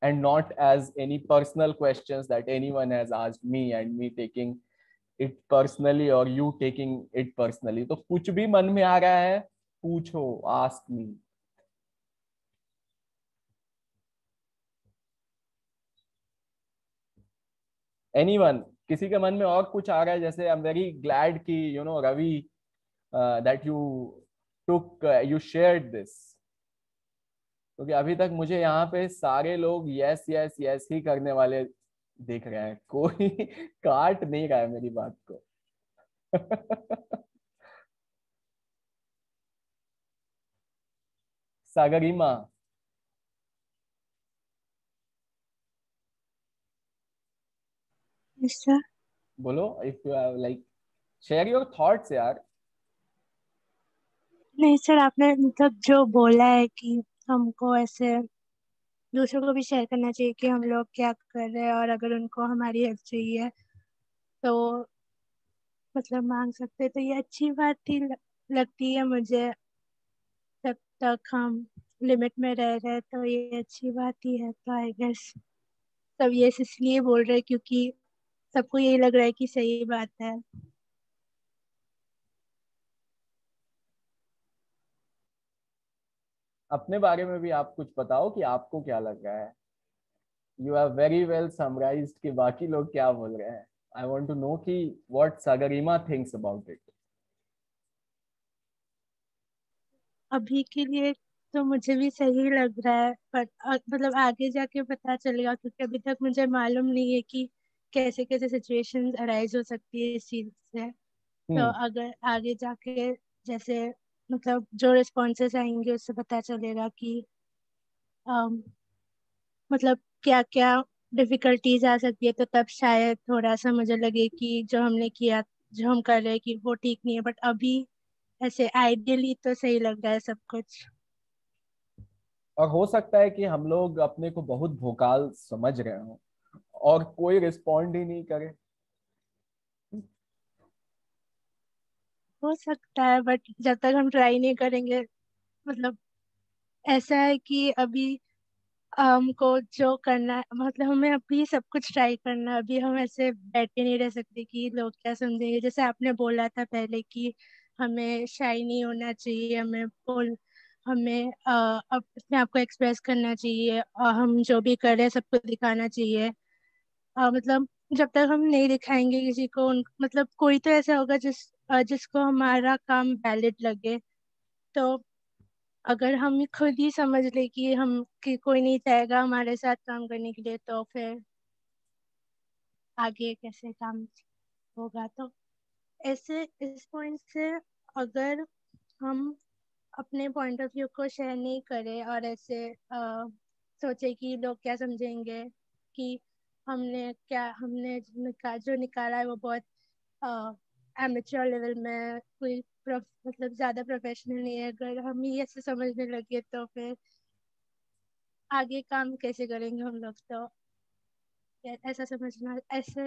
and not as any personal questions that anyone has asked me and me taking it personally or you taking it personally. तो कुछ भी मन में आ रहा है पूछो, ask me. Anyone, किसी के मन में और कुछ आ रहा है? जैसे आई एम वेरी ग्लैड कि you know Ravi that you took you shared this, क्योंकि अभी तक मुझे यहाँ पे सारे लोग यस यस यस ही करने वाले दिख रहे हैं, कोई काट नहीं रहा है मेरी बात को. सागरिमा, सर बोलो. If you have like share your thoughts यार. नहीं सर, आपने मतलब जो बोला है कि हमको ऐसे दूसरों को भी शेयर करना चाहिए कि हम लोग क्या कर रहे हैं, और अगर उनको हमारी हेल्प चाहिए तो मतलब मांग सकते हैं, तो ये अच्छी बात थी लगती है मुझे. जब तक हम लिमिट में रह रहे हैं तो ये अच्छी बात ही है. तो आई गेस सब ये इसलिए बोल रहे हैं क्योंकि सबको यही लग रहा है कि सही बात है. अपने बारे में भी आप कुछ बताओ कि आपको क्या लग रहा है. You have very well summarised कि बाकी लोग क्या बोल रहे हैं. आई वांट टू नो कि व्हाट सागरिमा थिंक्स अबाउट इट. अभी के लिए तो मुझे भी सही लग रहा है, पर मतलब आगे जाके पता चलेगा, क्योंकि अभी तक मुझे मालूम नहीं है कि कैसे कैसे सिचुएशंस अराइज हो सकती है इस चीज से. तो अगर आगे जाके जैसे मतलब जो रिस्पॉन्सेस आएंगे उससे पता चलेगा कि मतलब क्या क्या डिफिकल्टीज आ सकती है, तो तब शायद थोड़ा सा मुझे लगे कि जो हमने किया, जो हम कर रहे हैं कि वो ठीक नहीं है. बट अभी ऐसे आइडियली तो सही लग रहा है सब कुछ. और हो सकता है कि हम लोग अपने को बहुत भोकाल समझ रहे हो और कोई रिस्पॉन्ड ही नहीं करे. हो सकता है, बट जब तक हम ट्राई नहीं करेंगे, मतलब ऐसा है कि अभी हमको जो करना है, मतलब हमें अभी सब कुछ ट्राई करना है. अभी हम ऐसे बैठे नहीं रह सकते कि लोग क्या समझेंगे. जैसे आपने बोला था पहले कि हमें शाई नहीं होना चाहिए, हमें अपने आप को एक्सप्रेस करना चाहिए, और हम जो भी कर रहे हैं सबको दिखाना चाहिए. मतलब जब तक हम नहीं दिखाएंगे किसी को, मतलब कोई तो ऐसा होगा जिसको हमारा काम वैलिड लगे. तो अगर हम खुद ही समझ ले कि कोई नहीं चाहेगा हमारे साथ काम करने के लिए, तो फिर आगे कैसे काम होगा. तो ऐसे इस पॉइंट से अगर हम अपने पॉइंट ऑफ व्यू को शेयर नहीं करें और ऐसे सोचे कि लोग क्या समझेंगे, कि जो निकाला है वो बहुत एमेच्योर लेवल में, कोई मतलब ज्यादा प्रोफेशनल नहीं है, अगर हम ही ऐसे समझने लगे तो फिर आगे काम कैसे करेंगे हम लोग. तो ऐसे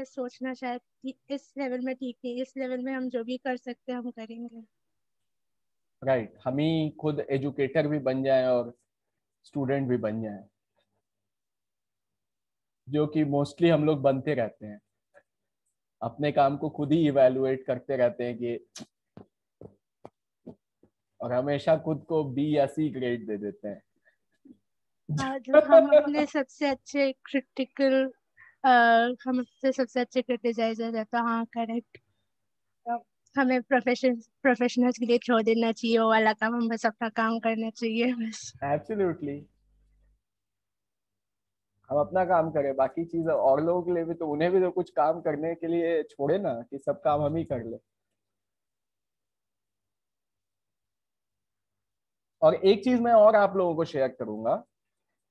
सोचना शायद कि इस लेवल में ठीक नहीं. इस लेवल में हम जो भी कर सकते हैं हम करेंगे. राइट, हम ही खुद एजुकेटर भी बन जाएं और स्टूडेंट भी बन जाएं, जो कि मोस्टली हम लोग बनते रहते हैं. अपने काम को खुद ही इवैल्यूएट करते रहते हैं कि, और हमेशा खुद को बी या सी ग्रेड दे देते हैं. हम अपने सबसे अच्छे क्रिटिकल हम अपने सबसे अच्छे क्रिटिसाइजर है. तो हाँ, करेक्ट. तो हमें प्रोफेशनल्स के लिए छोड़ देना चाहिए वो वाला काम. हम बस अपना काम करना चाहिए बस. एब्सोल्युटली, हम अपना काम करें, बाकी चीज और लोगों के लिए भी तो, उन्हें भी तो कुछ काम करने के लिए छोड़े ना, कि सब काम हम ही कर ले. और एक चीज मैं और आप लोगों को शेयर करूंगा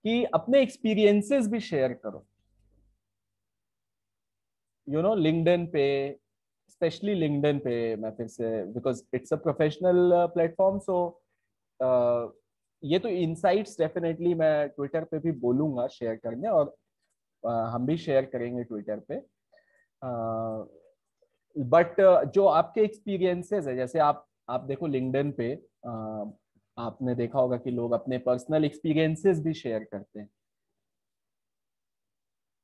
कि अपने एक्सपीरियंसेस भी शेयर करो. यू नो लिंक्डइन पे, स्पेशली लिंक्डइन पे, मैं फिर से, because it's a professional platform, so ये तो इनसाइट्स डेफिनेटली मैं ट्विटर पे भी बोलूंगा शेयर करने, और हम भी शेयर करेंगे ट्विटर पे. बट जो आपके एक्सपीरियंसेस है, जैसे आप देखो लिंक्डइन पे आपने देखा होगा कि लोग अपने पर्सनल एक्सपीरियंसेस भी शेयर करते हैं,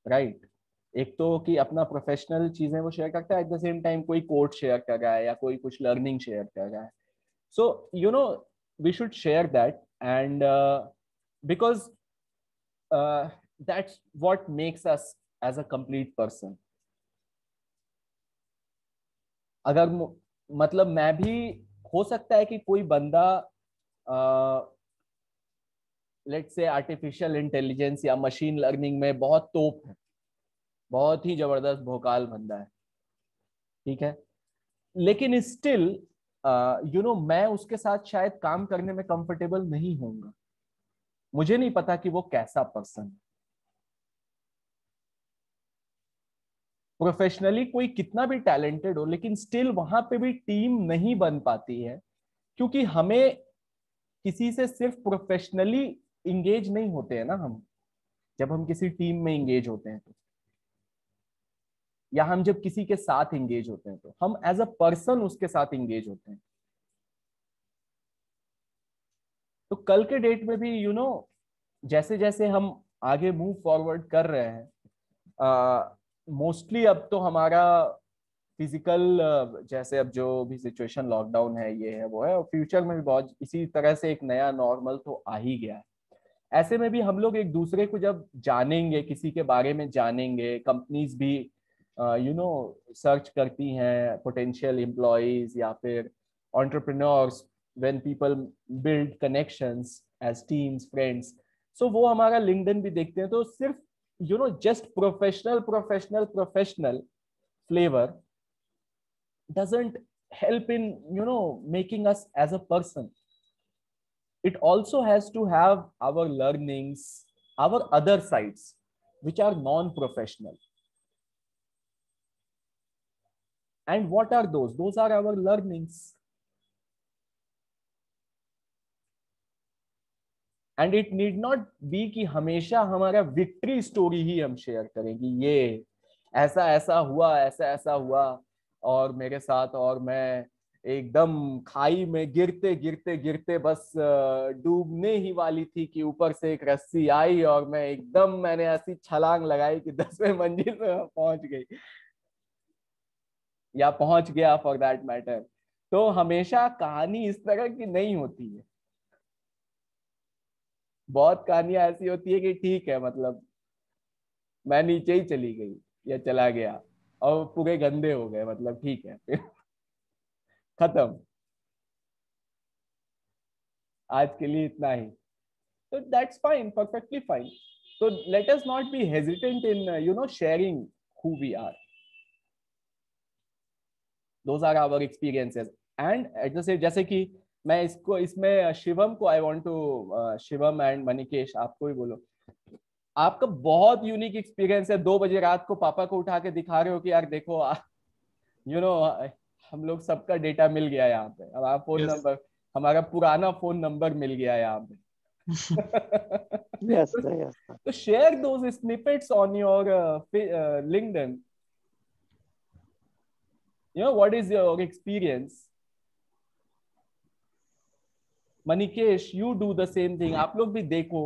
राइट। एक तो कि अपना प्रोफेशनल चीजें वो शेयर करता है, एट द सेम टाइम कोई कोड शेयर कर रहा है या कोई कुछ लर्निंग शेयर कर रहा है. So you know we should share that, and because that's what makes us as a complete person. अगर मतलब मैं भी, हो सकता है कि कोई बंदा लेट्स से आर्टिफिशियल इंटेलिजेंस या मशीन लर्निंग में बहुत तोप है, बहुत ही जबरदस्त भोकाल बंदा है, ठीक है, लेकिन स्टिल मैं उसके साथ शायद काम करने में कंफर्टेबल नहीं होऊंगा. मुझे नहीं पता कि वो कैसा पर्सन है. प्रोफेशनली कोई कितना भी टैलेंटेड हो, लेकिन स्टिल वहां पे भी टीम नहीं बन पाती है, क्योंकि हमें किसी से सिर्फ प्रोफेशनली इंगेज नहीं होते हैं ना हम. जब हम किसी टीम में इंगेज होते हैं तो, या हम जब किसी के साथ इंगेज होते हैं तो हम एज अ पर्सन उसके साथ इंगेज होते हैं. तो कल के डेट में भी जैसे जैसे हम आगे मूव फॉरवर्ड कर रहे हैं, मोस्टली अब तो हमारा फिजिकल, जैसे अब जो भी सिचुएशन, लॉकडाउन है, ये है वो है, और फ्यूचर में भी बहुत इसी तरह से एक नया नॉर्मल तो आ ही गया है. ऐसे में भी हम लोग एक दूसरे को जब जानेंगे, किसी के बारे में जानेंगे, कंपनीज भी सर्च करती हैं पोटेंशियल एम्प्लॉयज या फिर entrepreneurs, when people build connections as teams, friends, so वो हमारा लिंक्डइन भी देखते हैं. तो सिर्फ just professional professional professional flavor doesn't help in making us as a person. It also has to have our learnings, our other sides which are non-professional. And what are those are our learnings. And it need not be कि हमेशा हमारा victory story ही हम share करेंगे, ये ऐसा ऐसा हुआ, ऐसा ऐसा हुआ और मेरे साथ, और मैं एकदम खाई में गिरते गिरते गिरते बस डूबने ही वाली थी कि ऊपर से एक रस्सी आई और मैं एकदम, मैंने ऐसी छलांग लगाई कि 10वें मंजिल में पहुंच गई या पहुंच गया फॉर दैट मैटर. तो हमेशा कहानी इस तरह की नहीं होती है. बहुत कहानियां ऐसी होती है कि ठीक है, मतलब मैं नीचे ही चली गई या चला गया और पूरे गंदे हो गए, मतलब ठीक है फिर खत्म, आज के लिए इतना ही. तो दैट्स फाइन, परफेक्टली फाइन. तो let us not be hesitant in sharing who we are. Those are our experiences. And at the same, जैसे कि मैं इसमें शिवम को I want to, Shivam and Manikesh, आपको ही बोलो, आपका बहुत यूनिक एक्सपीरियंस है. 2 बजे रात को पापा को उठा के दिखा रहे हो कि यार देखो हम लोग सबका डेटा मिल गया यहाँ पे, हमारा फोन नंबर, हमारा पुराना फोन नंबर मिल गया यहाँ पे. Yes, sir, yes, sir. तो share those snippets on your LinkedIn. What is your experience? Manikesh, you do the same thing. आप लोग भी देखो,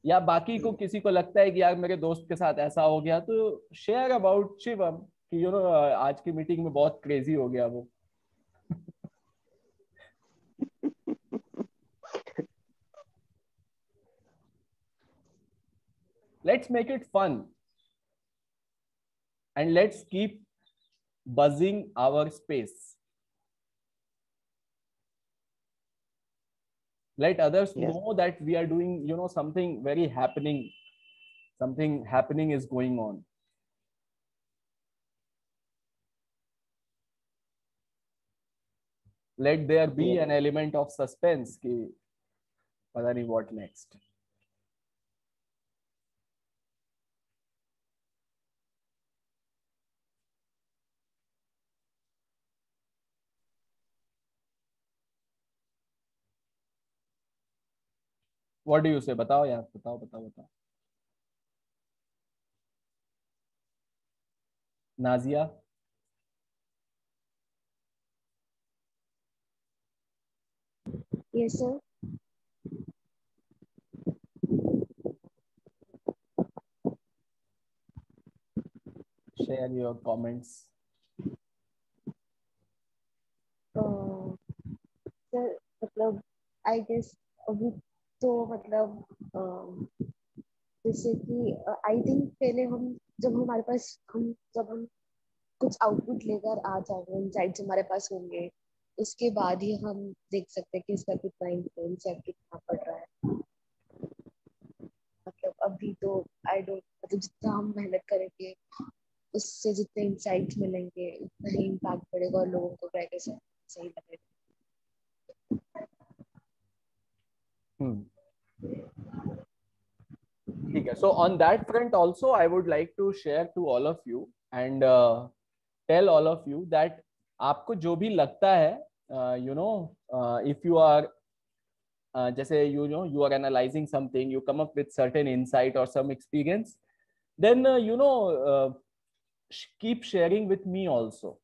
या बाकी को किसी को लगता है कि यार मेरे दोस्त के साथ ऐसा हो गया, तो शेयर अबाउट शिवम कि आज की मीटिंग में बहुत क्रेजी हो गया वो. Let's make it fun and let's keep buzzing our space. Let others know that we are doing something very happening, something happening is going on. Let there be an element of suspense कि पता नहीं what next. What do you say? बताओ यार, बताओ बताओ बताओ. Nazia. Yes, sir. Share your comments. Sir मतलब I guess अभी तो मतलब जैसे कि आई थिंक पहले हम जब हम कुछ आउटपुट लेकर आ जाएंगे, इनसाइट्स हमारे पास होंगे, उसके बाद ही हम देख सकते हैं कि इसका कितना इन्फ्लुएंस है, कितना पड़ रहा है। मतलब अभी तो आई डोंट, मतलब जितना हम मेहनत करेंगे उससे जितने इंसाइट्स मिलेंगे उतना ही इम्पैक्ट पड़ेगा और लोगों को कैसे सही लगेगा। ठीक है. So on that front also I would like to share to all of you and tell all of you that आपको जो भी लगता है if you are जैसे you are analyzing something, you come up with certain insight or some experience, then keep sharing with me also.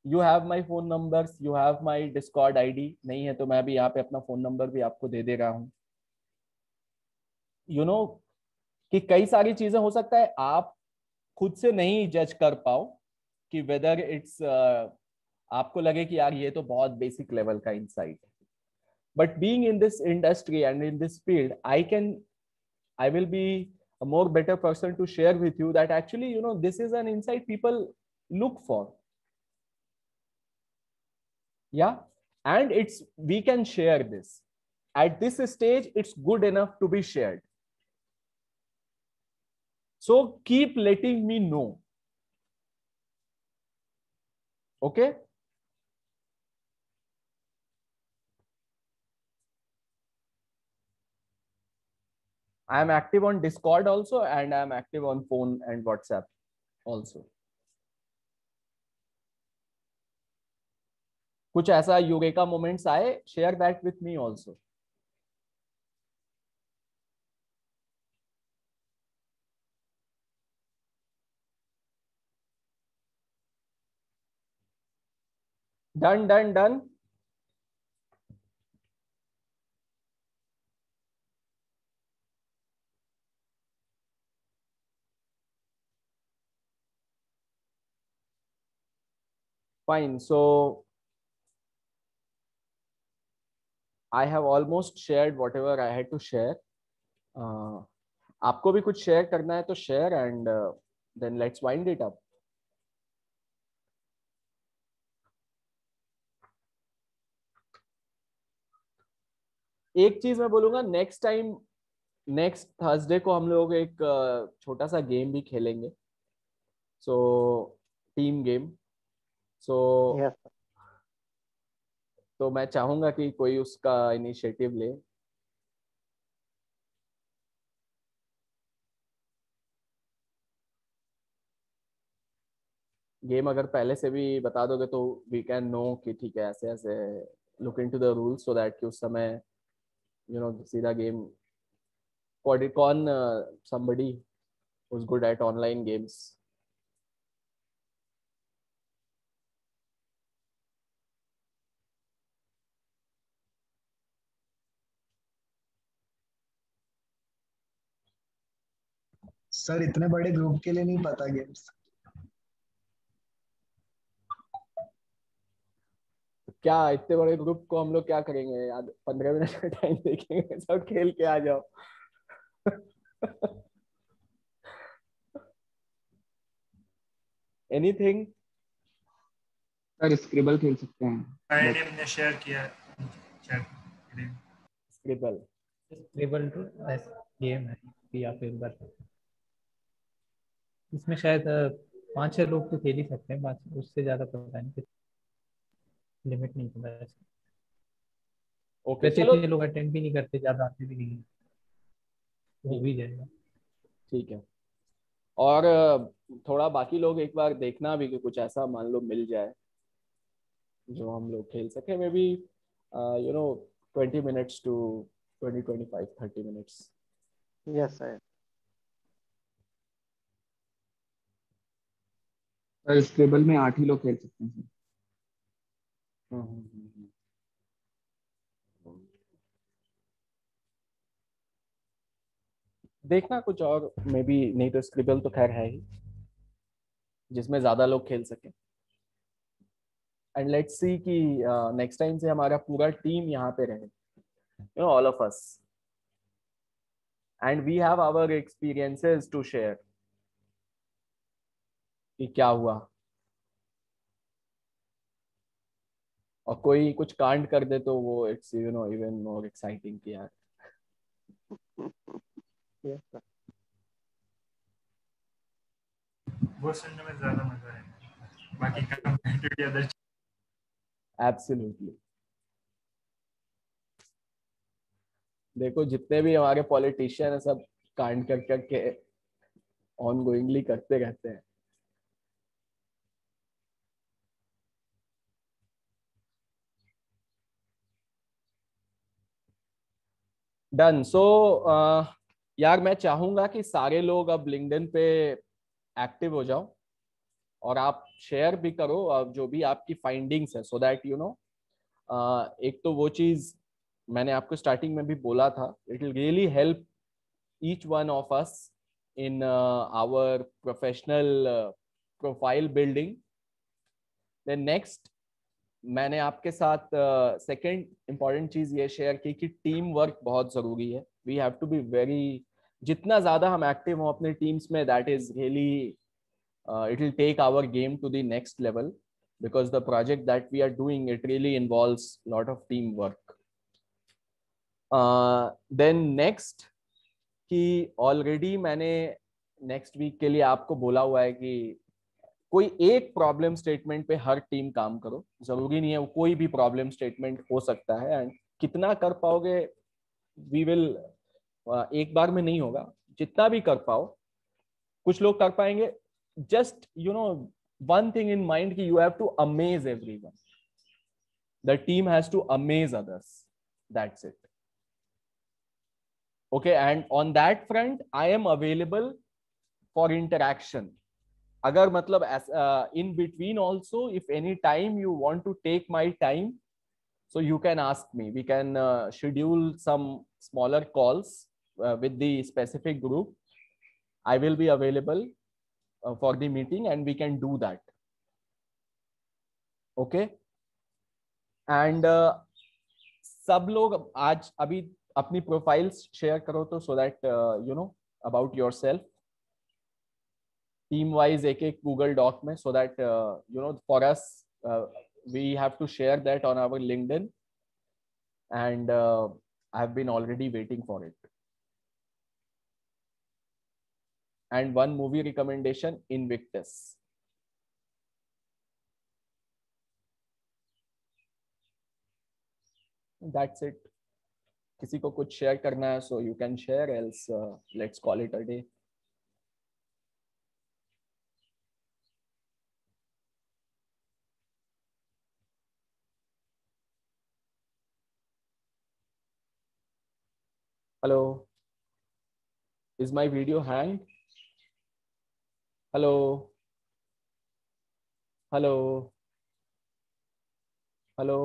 You have my phone numbers, you have my Discord ID. नहीं है तो मैं भी यहाँ पे अपना phone number भी आपको दे दे रहा हूँ. कि कई सारी चीजें हो सकता है आप खुद से नहीं जज कर पाओ कि वेदर इट्स आपको लगे कि यार ये तो बहुत बेसिक लेवल का इंसाइट है. But being in this industry and in this field I will be a more better person to share with you that actually this is an insight people look for. Yeah, and we can share this at this stage. It's good enough to be shared. So keep letting me know. Okay. I am active on Discord also, and I am active on phone and WhatsApp also. कुछ ऐसा eureka moments आए, share that with me also. Done. Fine. So I have almost shared whatever I had to share. आपको भी कुछ share करना है तो share and then let's wind it up. एक चीज मैं बोलूंगा, नेक्स्ट थर्सडे को हम लोग एक छोटा सा गेम भी खेलेंगे. So team game. सो तो मैं चाहूंगा कि कोई उसका इनिशिएटिव ले. गेम अगर पहले से भी बता दोगे तो वी कैन नो कि ठीक है ऐसे ऐसे look into the rules so that कि उस समय सीधा गेम कौन somebody who's good at online games. Sir इतने बड़े ग्रुप के लिए नहीं पता गेम्स. क्या इतने बड़े ग्रुप को हम लोग क्या करेंगे यार, 15 मिनट का टाइम देखेंगे, सब खेल के आ जाओ. एनीथिंग. सर स्क्रिबल खेल सकते हैं. मैंने शेयर किया चैट. स्क्रिबल टू गेम है कि आप एक बार इसमें शायद 5-6 लोग तो खेल ही सकते हैं, बात उससे ज्यादा पता नहीं, लिमिट नहीं पता है. ओके वैसे चलो. इतने लोग अटेंड भी नहीं करते, ज्यादा आते भी नहीं, हो भी जाएगा. ठीक है. और थोड़ा बाकी लोग एक बार देखना भी कि कुछ ऐसा मान लो मिल जाए जो हम लोग खेल सके. May be 20 minutes to 20-25-30 minutes. Yes, sir. Sir scribble में 8 ही लोग खेल सकते हैं. देखना कुछ और मे बी, नहीं तो स्क्रिबल तो खैर है ही जिसमें ज्यादा लोग खेल सके। एंड लेट्स सी कि नेक्स्ट टाइम से हमारा पूरा टीम यहाँ पे रहे, you know, all of us, and we have our experiences to share कि क्या हुआ, और कोई कुछ कांड कर दे तो वो it's you know even more exciting कि यार। वो सुनने में ज्यादा मजा है बाकी काम अदर। एब्सोल्युटली। देखो जितने भी हमारे पॉलिटिशियन है सब कांड कर करके ऑन गोइंगली करते रहते हैं। डन। सो यार मैं चाहूंगा कि सारे लोग अब लिंक्डइन पे एक्टिव हो जाओ और आप शेयर भी करो जो भी आपकी फाइंडिंग्स है, सो दैट यू नो, एक तो वो चीज मैंने आपको स्टार्टिंग में भी बोला था, it will really help each one of us in our professional profile building. Then next मैंने आपके साथ सेकंड इम्पॉर्टेंट चीज ये शेयर की कि टीम वर्क बहुत जरूरी है। We have to be very, जितना ज्यादा हम एक्टिव हों अपने टीम्स में, that is really it will take our game to the next level, because the project that we are doing, it really involves a lot of teamwork. Then next कि already मैंने next week के लिए आपको बोला हुआ है कि कोई एक प्रॉब्लम स्टेटमेंट पे हर टीम काम करो। जरूरी नहीं है वो कोई भी प्रॉब्लम स्टेटमेंट हो सकता है, एंड कितना कर पाओगे वी विल, एक बार में नहीं होगा, जितना भी कर पाओ। कुछ लोग कर पाएंगे, just you know, one thing in mind ki you have to amaze everyone, the team has to amaze others, that's it. Okay, and on that front I am available for interaction. agar matlab in between also, if any time you want to take my time, so you can ask me, we can schedule some smaller calls with the specific group. I will be available for the meeting and we can do that. Okay, and सब लोग आज अभी अपनी profiles share करो तो, so that you know about yourself teamwise एक एक Google doc में, so that you know for us we have to share that on our LinkedIn, and I have been already waiting for it. And one movie recommendation, Invictus. That's it. किसी को कुछ share करना है so you can share, else let's call it a day. Hello, is my video hanged? Hello, hello, hello.